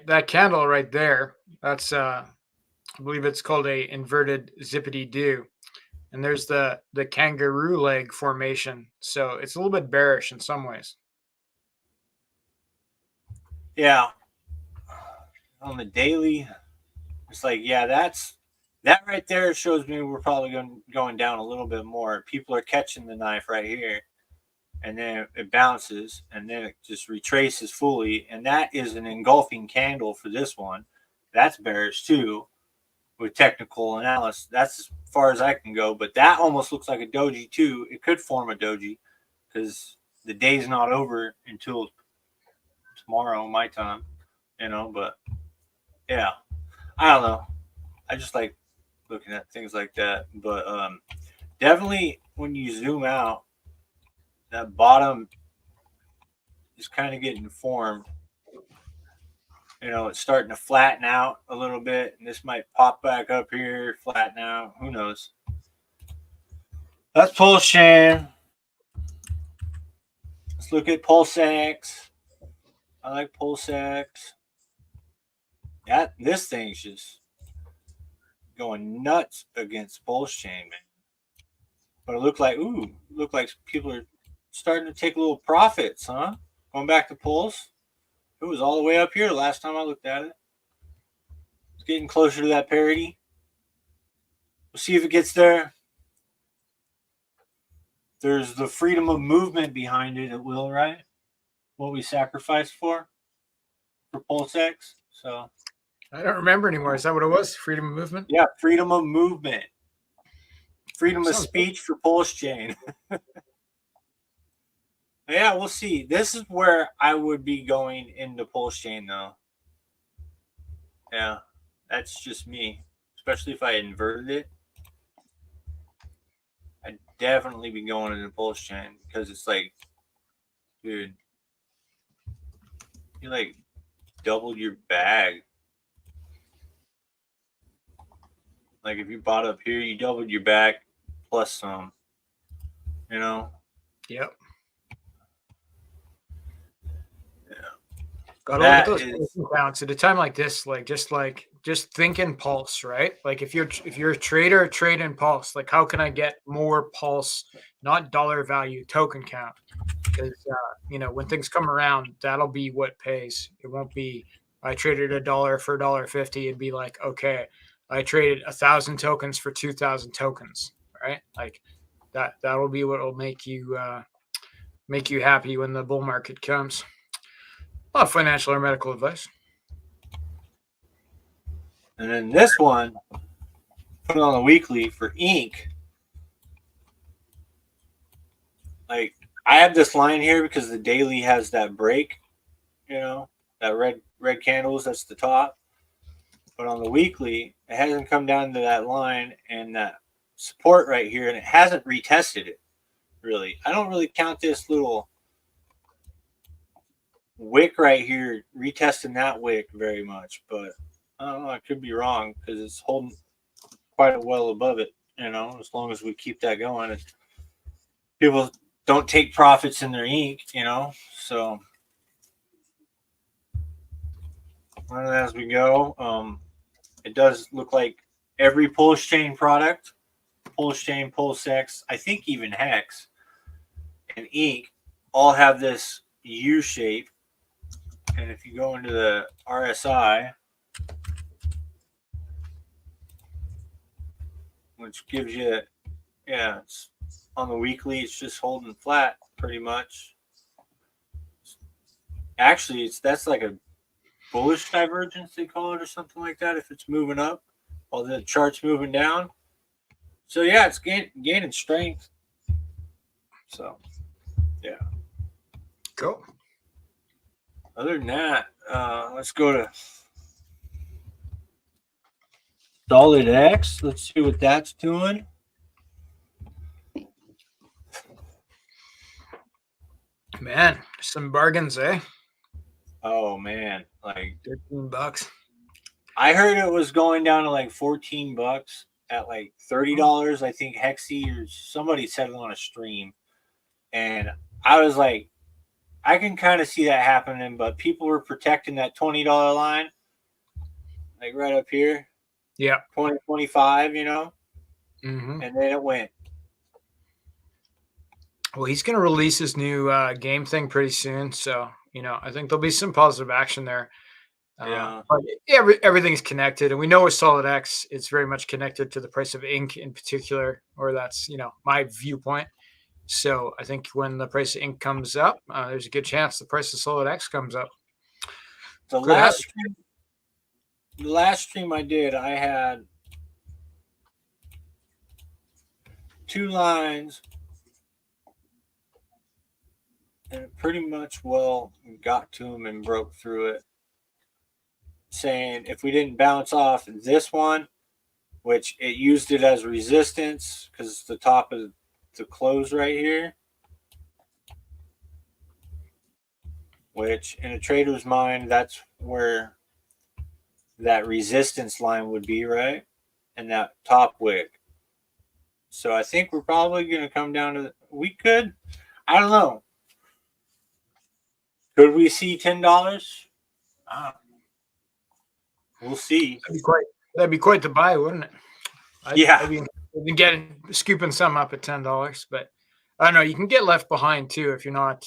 that candle right there. That's I believe it's called a inverted zippity do. And there's the kangaroo leg formation. So it's a little bit bearish in some ways. Yeah. On the daily, it's like, yeah, that right there shows me we're probably going down a little bit more. People are catching the knife right here, and then it bounces, and then it just retraces fully, and that is an engulfing candle for this one. That's bearish too, with technical analysis. That's as far as I can go, but that almost looks like a doji too. It could form a doji because the day's not over until tomorrow, my time, but yeah, I don't know. I just like looking at things like that. But definitely when you zoom out, that bottom is kind of getting formed. It's starting to flatten out a little bit, and this might pop back up here, flatten out. Who knows? That's Pulsechain. Let's look at Pulsex. I like Pulsex. This thing's just going nuts against Pulsechain, man. But it looked like people are starting to take a little profits, huh? Going back to Pulse. It was all the way up here last time I looked at it. It's getting closer to that parity. We'll see if it gets there. There's the freedom of movement behind it. It will, right? What we sacrificed for Pulsex. So I don't remember anymore. Is that what it was? Freedom of movement? Yeah, freedom of movement. Freedom of speech for Pulsechain. Yeah, we'll see. This is where I would be going into Pulsechain, though. Yeah, that's just me. Especially if I inverted it. I'd definitely be going into Pulsechain because it's like, dude, you like doubled your bag. Like if you bought up here, you doubled your bag plus some. Yep. Yeah. Got to look at those accounts at a time like this. Like just think in Pulse, right? Like if you're a trader, trade in Pulse. Like how can I get more Pulse, not dollar value, token count? Because when things come around, that'll be what pays. It won't be I traded $1 for $1.50. It'd be like, okay, I traded 1,000 tokens for 2,000 tokens, right? Like that'll be what will make you happy when the bull market comes. Not financial or medical advice. And then this one, put it on the weekly for ink. Like, I have this line here because the daily has that break, that red candles, that's the top. But on the weekly, it hasn't come down to that line and that support right here, and it hasn't retested it, really. I don't really count this little wick right here retesting that wick very much, but I don't know. I could be wrong because it's holding quite well above it, as long as we keep that going. People don't take profits in their ink, so run it as we go. It does look like every Pulsechain product, Pulsechain, Pulsex, I think even Hex and ink all have this U shape. And if you go into the RSI, which gives you, it's on the weekly, it's just holding flat pretty much. Actually, that's like a bullish divergence, they call it, or something like that, if it's moving up while the chart's moving down. So, yeah, it's gaining strength. So, yeah. Cool. Other than that, let's go to Solid X. Let's see what that's doing. Man, some bargains, eh? Oh man, like $13. I heard it was going down to like $14 at like $30. I think Hexy or somebody said it on a stream, and I was like, I can kind of see that happening, but people were protecting that $20 line, like right up here. Yeah, 2025, Mm-hmm. And then it went. Well, he's going to release his new game thing pretty soon, so I think there'll be some positive action there. Yeah. But everything's connected, and we know with Solid X, it's very much connected to the price of ink in particular, or that's my viewpoint. So I think when the price of ink comes up, there's a good chance the price of Solid X comes up. The last stream I did, I had 2 lines, and it pretty much got to him and broke through it, saying if we didn't bounce off this one, which it used it as resistance because it's the top of the close right here, which in a trader's mind, that's where that resistance line would be, right? And that top wick. So I think we're probably going to come down to, I don't know. Could we see $10? We'll see. That'd be quite the buy, wouldn't it? Yeah. I've been scooping some up at $10, but I don't know. You can get left behind too if you're not,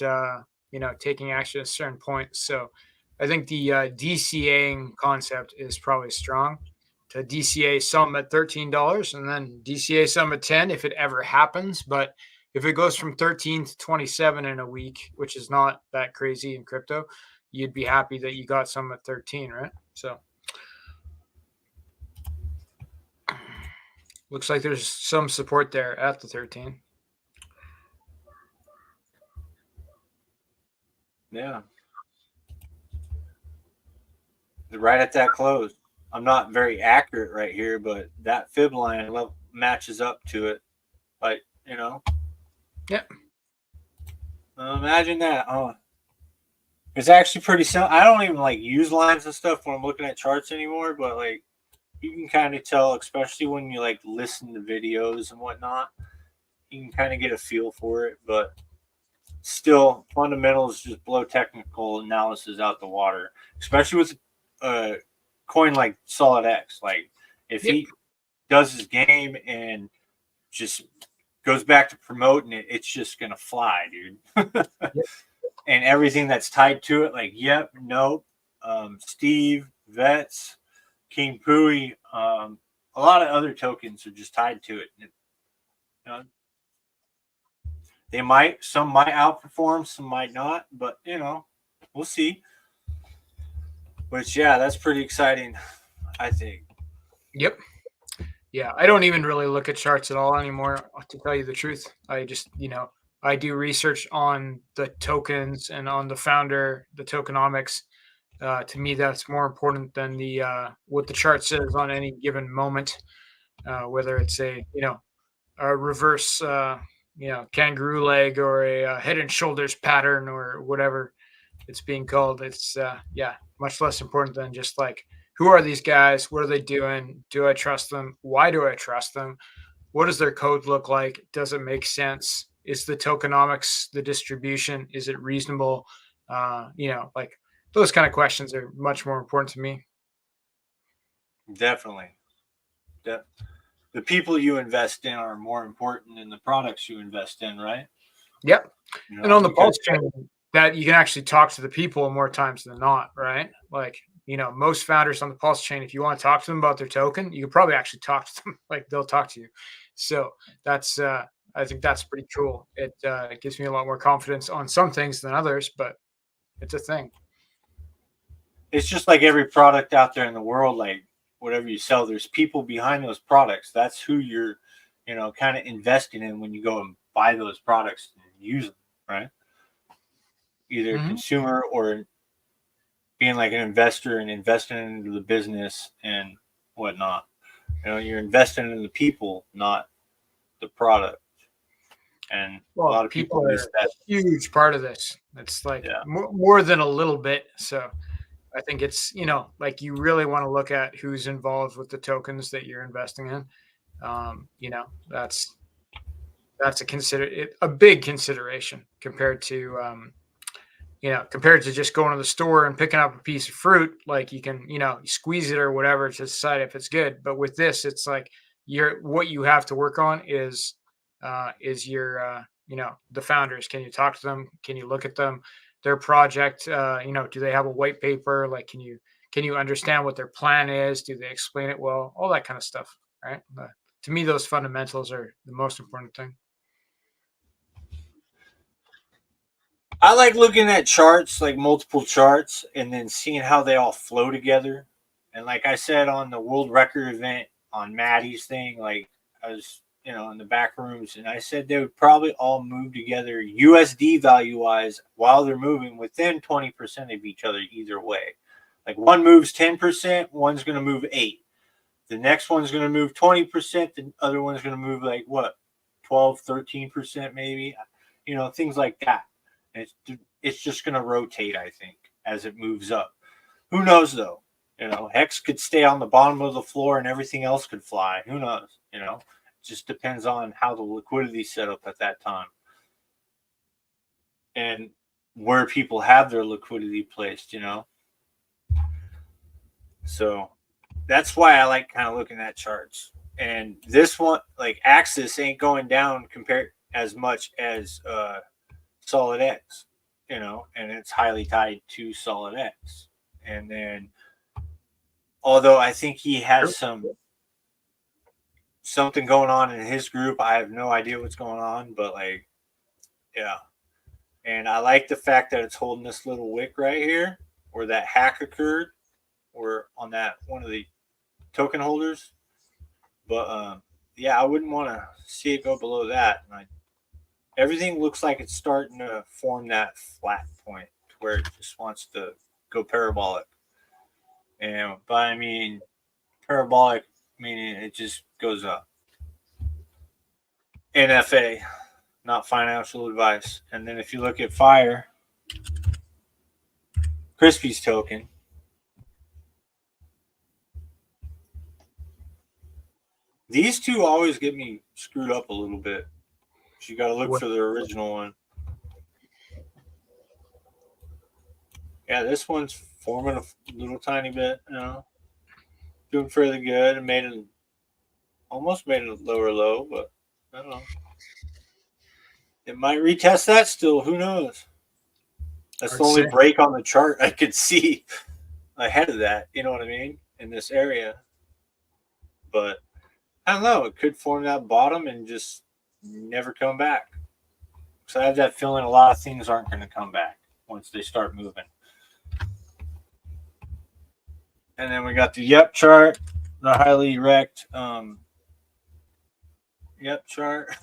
taking action at certain points. So I think the DCAing concept is probably strong. To DCA some at $13 and then DCA some at 10 if it ever happens. But if it goes from 13 to 27 in a week, which is not that crazy in crypto, you'd be happy that you got some at 13, right? So looks like there's some support there at the 13. Yeah. Right at that close. I'm not very accurate right here, but that fib line matches up to it. Like, Yeah. Imagine that. It's actually pretty simple. I don't even use lines and stuff when I'm looking at charts anymore, but you can kind of tell, especially when you listen to videos and whatnot, you can kind of get a feel for it. But still, fundamentals just blow technical analysis out the water, especially with a coin like Solid X. If he does his game and just goes back to promoting it, it's just gonna fly, dude. And everything that's tied to it, nope, Steve, Vets, King Pooie, a lot of other tokens are just tied to it. Some might outperform, some might not, but we'll see. Which, yeah, that's pretty exciting, I think. Yep. Yeah, I don't even really look at charts at all anymore, to tell you the truth. I just, I do research on the tokens and on the founder, the tokenomics. To me, that's more important than the what the chart says on any given moment. Whether it's a reverse, kangaroo leg or a head and shoulders pattern or whatever it's being called. It's much less important than just like, who are these guys? What are they doing? Do I trust them? Why do I trust them? What does their code look like? Does it make sense? Is the tokenomics, the distribution, is it reasonable? Like those kind of questions are much more important to me. Definitely. The people you invest in are more important than the products you invest in, right? Yep. You know, And on the Pulsechain, that you can actually talk to the people more times than not, right? Like, most founders on the Pulsechain, if you want to talk to them about their token, you could probably actually talk to them. Like, they'll talk to you. So that's, I think that's pretty cool. It gives me a lot more confidence on some things than others, but it's a thing. It's just like every product out there in the world, like whatever you sell, there's people behind those products. That's who you're, kind of investing in when you go and buy those products and use them, right? Either a consumer or being like an investor and investing into the business and whatnot. You're investing in the people, not the product. And a lot of people are miss that. a huge part of this. It's like more than a little bit. So I think it's, like you really want to look at who's involved with the tokens that you're investing in. That's a big consideration compared to, compared to just going to the store and picking up a piece of fruit. Like you can, you squeeze it or whatever to decide if it's good. But with this, it's like what you have to work on is your, the founders. Can you talk to them? Can you look at them? Their project, do they have a white paper? Like, can you understand what their plan is? Do they explain it well? All that kind of stuff, right? But to me, those fundamentals are the most important thing. I like looking at charts, like multiple charts, and then seeing how they all flow together. And like I said on the world record event on Maddie's thing, like I was, in the back rooms, and I said they would probably all move together USD value wise while they're moving within 20% of each other either way. Like one moves 10%, one's going to move 8%. The next one's going to move 20%, the other one's going to move like what, 12, 13% maybe, things like that. It's just going to rotate, I think, as it moves up. Who knows, though? Hex could stay on the bottom of the floor and everything else could fly. Who knows? It just depends on how the liquidity set up at that time and where people have their liquidity placed, So that's why I like kind of looking at charts. And this one, like Axis, ain't going down compared as much as Solid X, and it's highly tied to Solid X. And then, although I think he has something going on in his group, I have no idea what's going on, but like, yeah. And I like the fact that it's holding this little wick right here where that hack occurred, or on that one of the token holders. But I wouldn't want to see it go below that. And everything looks like it's starting to form that flat point where it just wants to go parabolic. And by I mean parabolic, meaning it just goes up. NFA, not financial advice. And then if you look at Fire, Crispy's token, these two always get me screwed up a little bit. So you got to look for the original one. Yeah, this one's forming a little tiny bit, doing fairly good, and almost made a lower low, but I don't know. It might retest that still. Who knows? That's the only break on the chart I could see ahead of that. You know what I mean? In this area. But I don't know. It could form that bottom and just never come back. So I have that feeling a lot of things aren't going to come back once they start moving. And then we got the Yep chart, the highly erect Yep chart.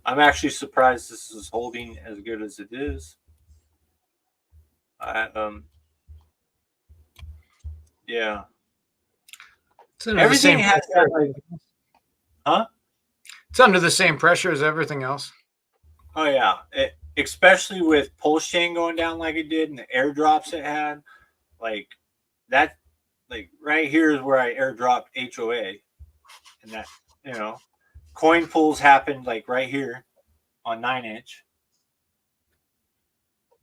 I'm actually surprised this is holding as good as it is. Yeah. Everything has that, like, huh? It's under the same pressure as everything else. Oh yeah, especially with Pulsechain going down like it did, and the airdrops it had, like that, like right here is where I airdropped HOA, and that, you know, coin pulls happened like right here on 9-inch,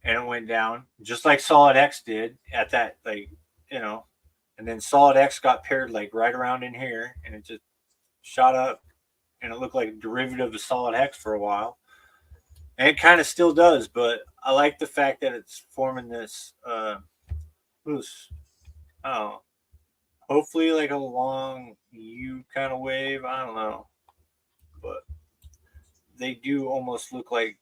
and it went down just like Solid X did at that, like, you know, and then Solid X got paired like right around in here, and it just shot up, and it looked like a derivative of Solid X for a while. And it kind of still does, but I like the fact that it's forming this loose. Oh, hopefully like a long U kind of wave. I don't know, but they do almost look like,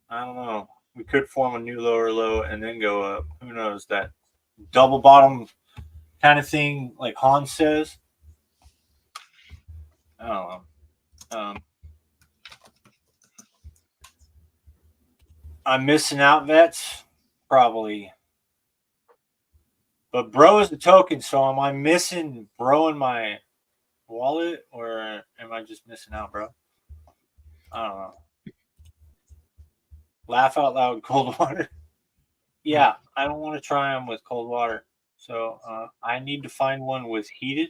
I don't know. We could form a new lower low and then go up. Who knows? That double bottom kind of thing, like Hans says. I don't know. I'm missing out, vets, probably. But bro is the token, so am I missing bro in my wallet, or am I just missing out, bro? I don't know. Laugh out loud, cold water. Yeah, I don't want to try them with cold water. So I need to find one with heated,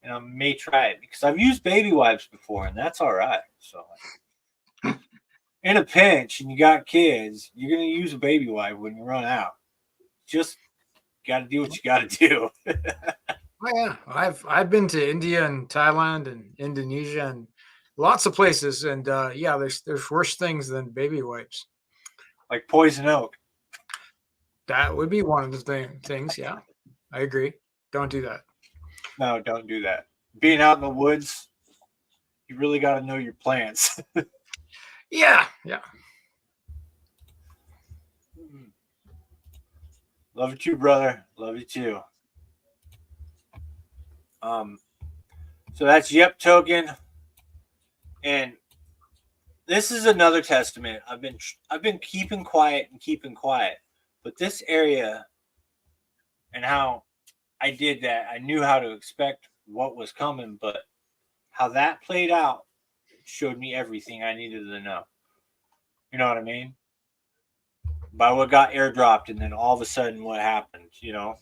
and I may try it because I've used baby wipes before, and that's all right. So in a pinch and you got kids, you're going to use a baby wipe when you run out. Just got to do what you got to do. Oh, yeah, I've been to India and Thailand and Indonesia and lots of places, and yeah, there's worse things than baby wipes. Like poison oak. That would be one of the things. Yeah, I agree. Don't do that. No, don't do that. Being out in the woods, you really got to know your plants. Yeah. Love you too, brother. Love you too. So that's Yep token, and this is another testament. I've been keeping quiet, but this area and how I did that, I knew how to expect what was coming, but how that played out showed me everything I needed to know. You know what I mean? By what got airdropped, and then all of a sudden what happened, you know?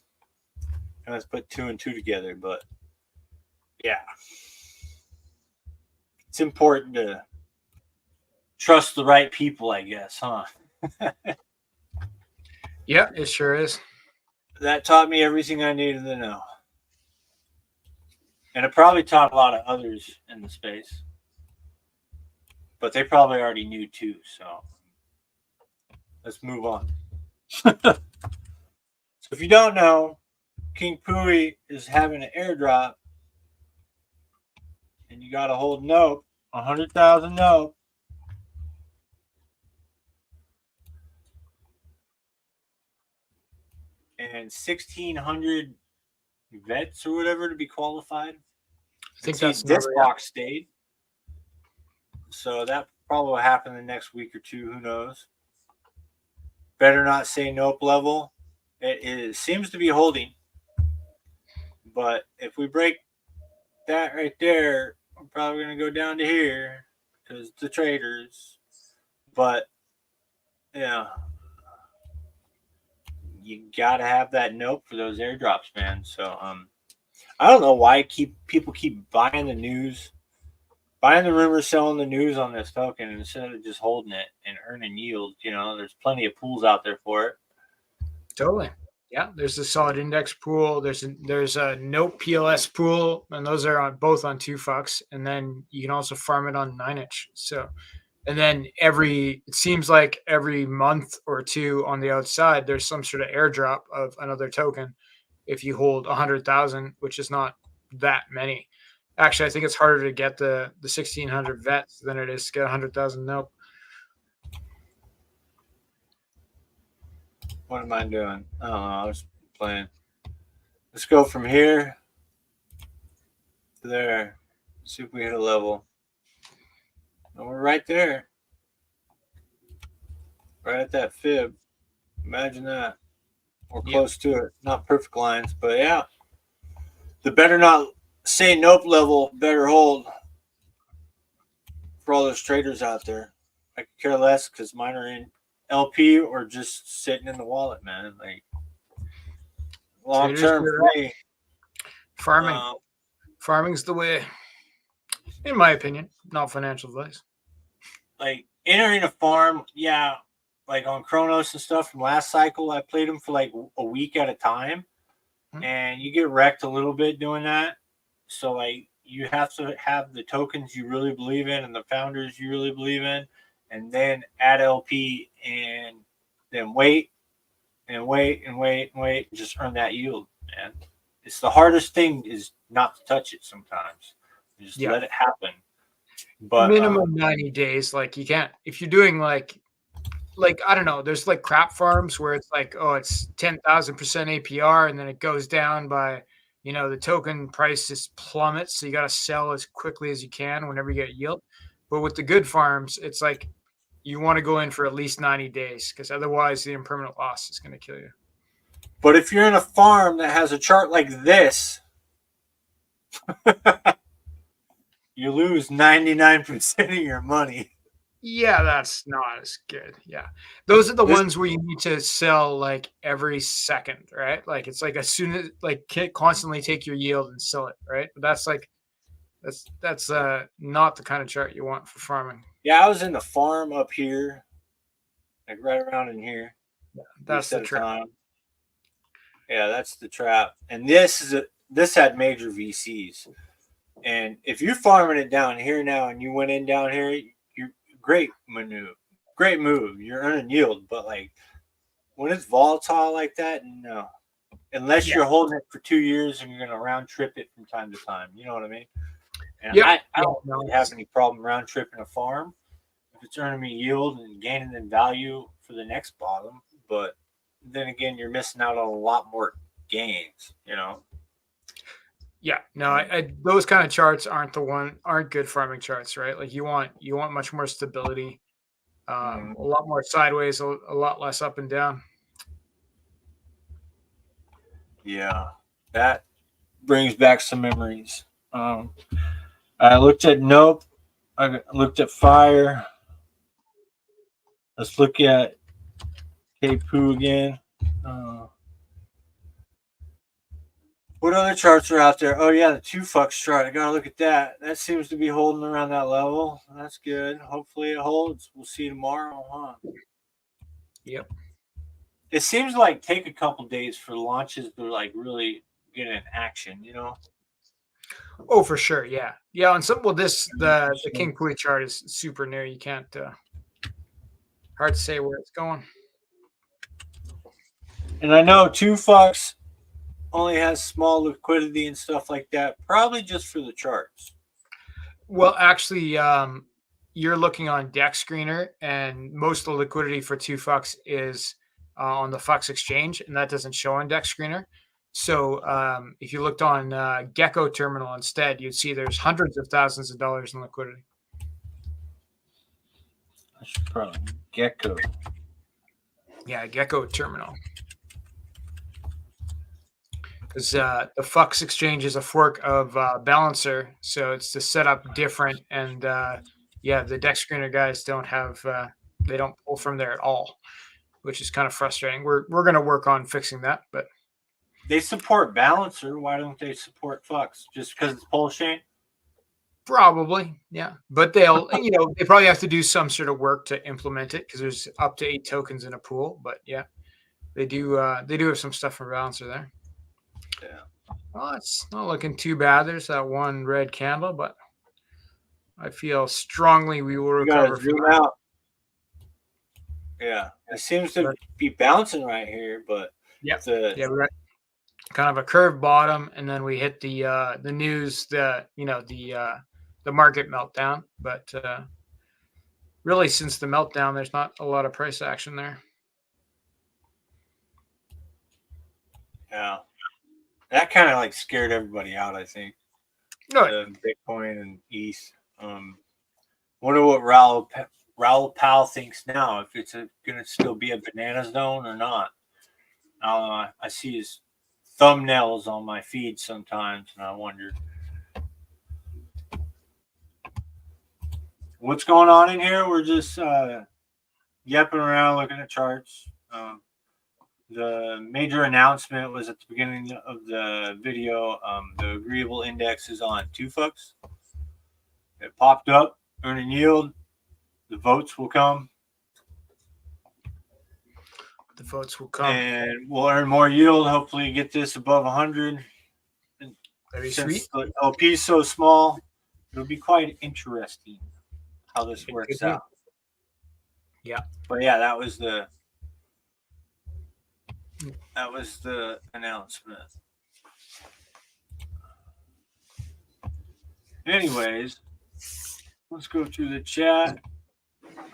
And let's put 2 and 2 together, but yeah. It's important to trust the right people, I guess, huh? Yeah, it sure is. That taught me everything I needed to know. And it probably taught a lot of others in the space. But they probably already knew too, so let's move on. So if you don't know, King Pooie is having an airdrop, and you got to hold note, 100,000 note. And 1,600 vets or whatever to be qualified. I think that's this box stayed. So that probably will happen the next week or two. Who knows? Better not say nope level. It seems to be holding. But if we break that right there, we're probably going to go down to here because the traders. But yeah, you got to have that nope for those airdrops, man. So I don't know why people keep buying the news, buying the rumors, selling the news on this token instead of just holding it and earning yield. You know, there's plenty of pools out there for it. Totally. Yeah, there's a solid index pool. There's a note PLS pool, and those are both on 2 fucks. And then you can also farm it on 9-inch. So, and then it seems like every month or two on the outside, there's some sort of airdrop of another token. If you hold 100,000, which is not that many. Actually, I think it's harder to get the 1,600 vets than it is to get 100,000 nope. What am I doing? I don't know. I was playing. Let's go from here to there. See if we hit a level. And we're right there. Right at that fib. Imagine that. We're close to it. Not perfect lines, but yeah. The better not say nope level, better hold for all those traders out there. I could care less because mine are in LP or just sitting in the wallet, man. Like long term for me. Farming. Farming's the way, in my opinion. Not financial advice. Like entering a farm, yeah. Like on Chronos and stuff from last cycle, I played them for like a week at a time, and you get wrecked a little bit doing that. So like you have to have the tokens you really believe in and the founders you really believe in, and then add LP and then wait and wait and wait and wait and just earn that yield. Man, it's the hardest thing is not to touch it sometimes. Just let it happen. But minimum 90 days. Like you can't if you're doing like I don't know, there's like crap farms where it's like, oh, it's 10,000% APR and then it goes down by, the token price just plummets. So you got to sell as quickly as you can whenever you get yield. But with the good farms, it's like you want to go in for at least 90 days because otherwise the impermanent loss is going to kill you. But if you're in a farm that has a chart like this, you lose 99% of your money. Yeah, that's not as good. Yeah. Those are the ones where you need to sell like every second, right? Like it's like as soon as like constantly take your yield and sell it, right? But that's like that's not the kind of chart you want for farming. Yeah, I was in the farm up here, like right around in here. Yeah, that's the trap. Yeah, that's the trap. And this had major VCs. And if you're farming it down here now and you went in down here, great move. You're earning yield, but like when it's volatile like that, no. Unless you're holding it for 2 years and you're going to round trip it from time to time. You know what I mean? And I don't really have any problem round tripping a farm if it's earning me yield and gaining in value for the next bottom. But then again, you're missing out on a lot more gains. Yeah, no, those kind of charts aren't good farming charts, right? Like you want much more stability, a lot more sideways, a lot less up and down. Yeah, that brings back some memories. I looked at Nope. I looked at Fire. Let's look at Pooie again. What other charts are out there? Oh, yeah, the 2-fucks chart. I got to look at that. That seems to be holding around that level. That's good. Hopefully it holds. We'll see tomorrow, huh? Yep. It seems like take a couple days for launches to like really get in action, Oh, for sure. Yeah. Yeah. On the King Pooie chart is super new. You can't, hard to say where it's going. And I know 2-fucks only has small liquidity and stuff like that, probably just for the charts. Well, actually, you're looking on Deck Screener, and most of the liquidity for 2-fucks is on the Fux exchange, and that doesn't show on Deck Screener. So if you looked on Gecko Terminal instead, you'd see there's hundreds of thousands of dollars in liquidity. I should probably Gecko. Yeah, Gecko Terminal. Because the Fux exchange is a fork of Balancer, so it's to set up different. And the Deck Screener guys don't pull from there at all, which is kind of frustrating. We're going to work on fixing that, but they support Balancer. Why don't they support Fux? Just because it's Pulsechain? Probably, yeah. But they'll, they probably have to do some sort of work to implement it because there's up to 8 tokens in a pool. But yeah, they do have some stuff from Balancer there. Yeah. Well, it's not looking too bad. There's that one red candle, but I feel strongly we will recover from that. Out. Yeah, it seems to be bouncing right here, but we're at kind of a curved bottom, and then we hit the news, the market meltdown. But really, since the meltdown, there's not a lot of price action there. Yeah. That kind of like scared everybody out, I think. No, The Bitcoin and ETH. Wonder what Raul Pal thinks now, if it's going to still be a banana zone or not. I see his thumbnails on my feed sometimes, and I wonder what's going on in here. We're just yapping around, looking at charts. The major announcement was at the beginning of the video. The agreeable index is on 2 fucks. It popped up, earning yield. The votes will come. the votes will come. And we'll earn more yield. Hopefully get this above 100. That'd be Since sweet. the LP is so small, it'll be quite interesting how this works could be. out. Yeah. But yeah, that was the announcement. Anyways, let's go through the chat.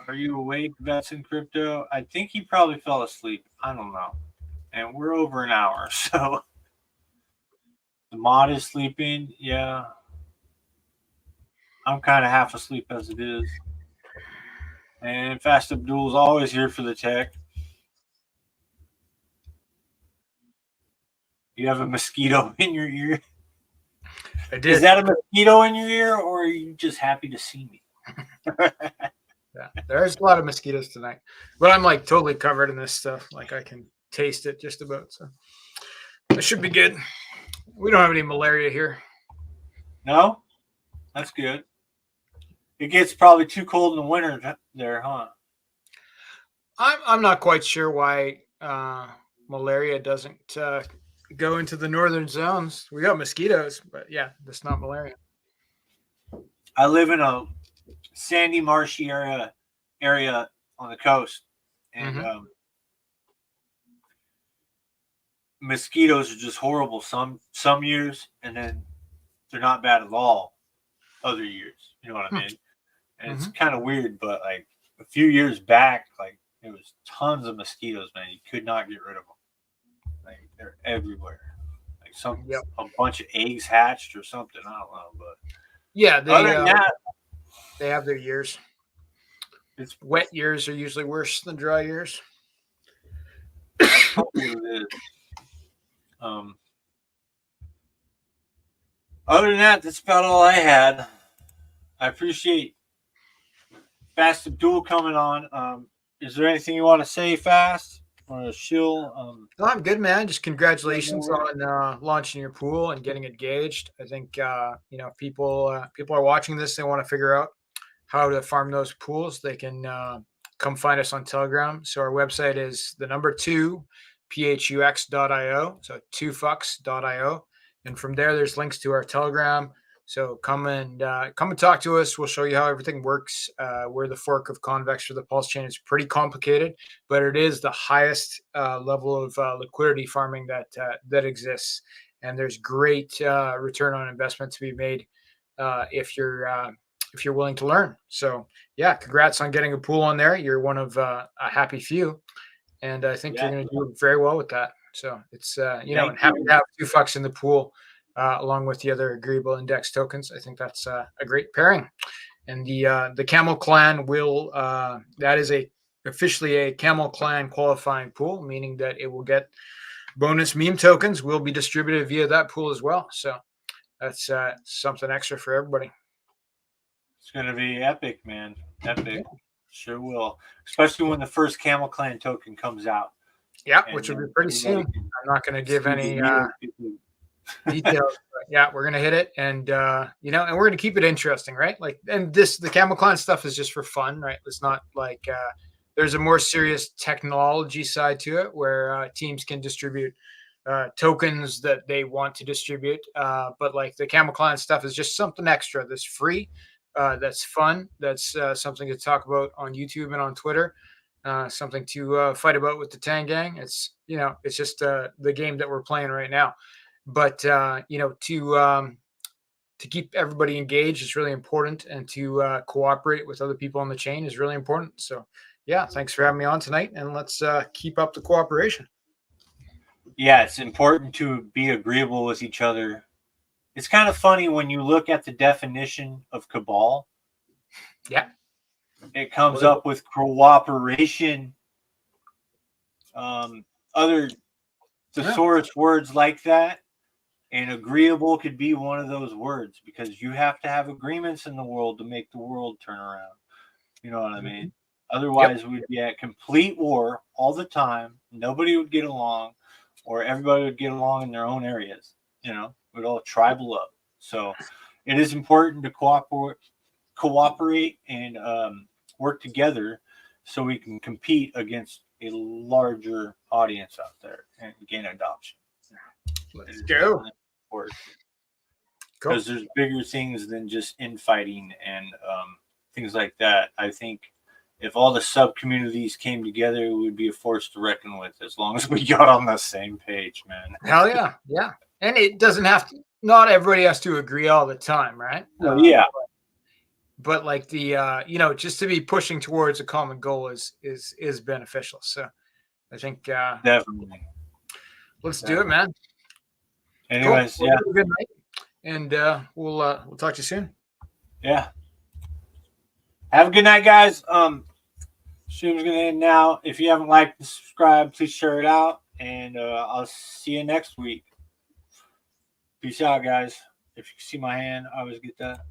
Are you awake, Vets in Crypto? I think he probably fell asleep. I don't know. And we're over an hour, so the mod is sleeping. Yeah. I'm kind of half asleep as it is. And Fast Abdul's always here for the tech. You have a mosquito in your ear? I did. Is that a mosquito in your ear, or are you just happy to see me? Yeah, there's a lot of mosquitoes tonight, but I'm like totally covered in this stuff. Like I can taste it just about. So it should be good. We don't have any malaria here. No? That's good. It gets probably too cold in the winter there, huh? I'm not quite sure why malaria doesn't go into the northern zones. We got mosquitoes, but yeah, that's not malaria. I live in a sandy, marshy area on the coast, and mosquitoes are just horrible some years, and then they're not bad at all other years. You know what I mean? And it's kind of weird, but like a few years back, like there was tons of mosquitoes, man. You could not get rid of them. Like they're everywhere. Like a bunch of eggs hatched or something. I don't know, but yeah, other than that, they have their years. It's wet years are usually worse than dry years. That's probably what it is. Other than that, that's about all I had. I appreciate Fast Abdul coming on. Is there anything you want to say, Fast? Or Shill? No, I'm good, man. Just congratulations on launching your pool and getting engaged. I think people are watching this. They want to figure out how to farm those pools. They can come find us on Telegram. So our website is the number 2 phux.io. So 2fucks.io. And from there's links to our Telegram. So come and talk to us. We'll show you how everything works. We're the fork of Convex for the Pulsechain. It's pretty complicated, but it is the highest level of liquidity farming that exists. And there's great return on investment to be made if you're willing to learn. So yeah, congrats on getting a pool on there. You're one of a happy few, and I think you're going to do very well with that. So it's and happy to have 2 fucks in the pool. Along with the other agreeable index tokens. I think that's a great pairing. And the Camel Clan will that is officially a Camel Clan qualifying pool, meaning that it will get bonus meme tokens will be distributed via that pool as well. So that's something extra for everybody. It's going to be epic, man. Epic. Sure will. Especially when the first Camel Clan token comes out. Yeah, which will be pretty soon. I'm not going to give any details, but yeah, we're gonna hit it, and and we're gonna keep it interesting, right? Like, and the Camel Clan stuff is just for fun, right? It's not like there's a more serious technology side to it where teams can distribute tokens that they want to distribute, but like the Camel Clan stuff is just something extra that's free, that's fun, that's something to talk about on YouTube and on Twitter, something to fight about with the Tang Gang. It's it's just the game that we're playing right now. But to keep everybody engaged is really important, and to cooperate with other people on the chain is really important. So, yeah, thanks for having me on tonight, and let's keep up the cooperation. Yeah, it's important to be agreeable with each other. It's kind of funny when you look at the definition of cabal. Yeah. It comes up with cooperation, other thesaurus words like that. And agreeable could be one of those words because you have to have agreements in the world to make the world turn around. You know what I mean? Otherwise, we'd be at complete war all the time. Nobody would get along, or everybody would get along in their own areas. You know, we'd all tribal up. So it is important to cooperate and work together so we can compete against a larger audience out there and gain adoption. Let's go. Because there's bigger things than just infighting and things like that. I think if all the sub communities came together, it would be a force to reckon with as long as we got on the same page, man. Hell yeah. Yeah. And it doesn't have to, not everybody has to agree all the time, right? Yeah. But like the, you know, just to be pushing towards a common goal is beneficial. So I think definitely. Let's do it, man. Anyways, cool. Good night. And we'll talk to you soon. Yeah. Have a good night, guys. Stream's gonna end now. If you haven't liked and subscribed, please share it out. And I'll see you next week. Peace out, guys. If you can see my hand, I always get that.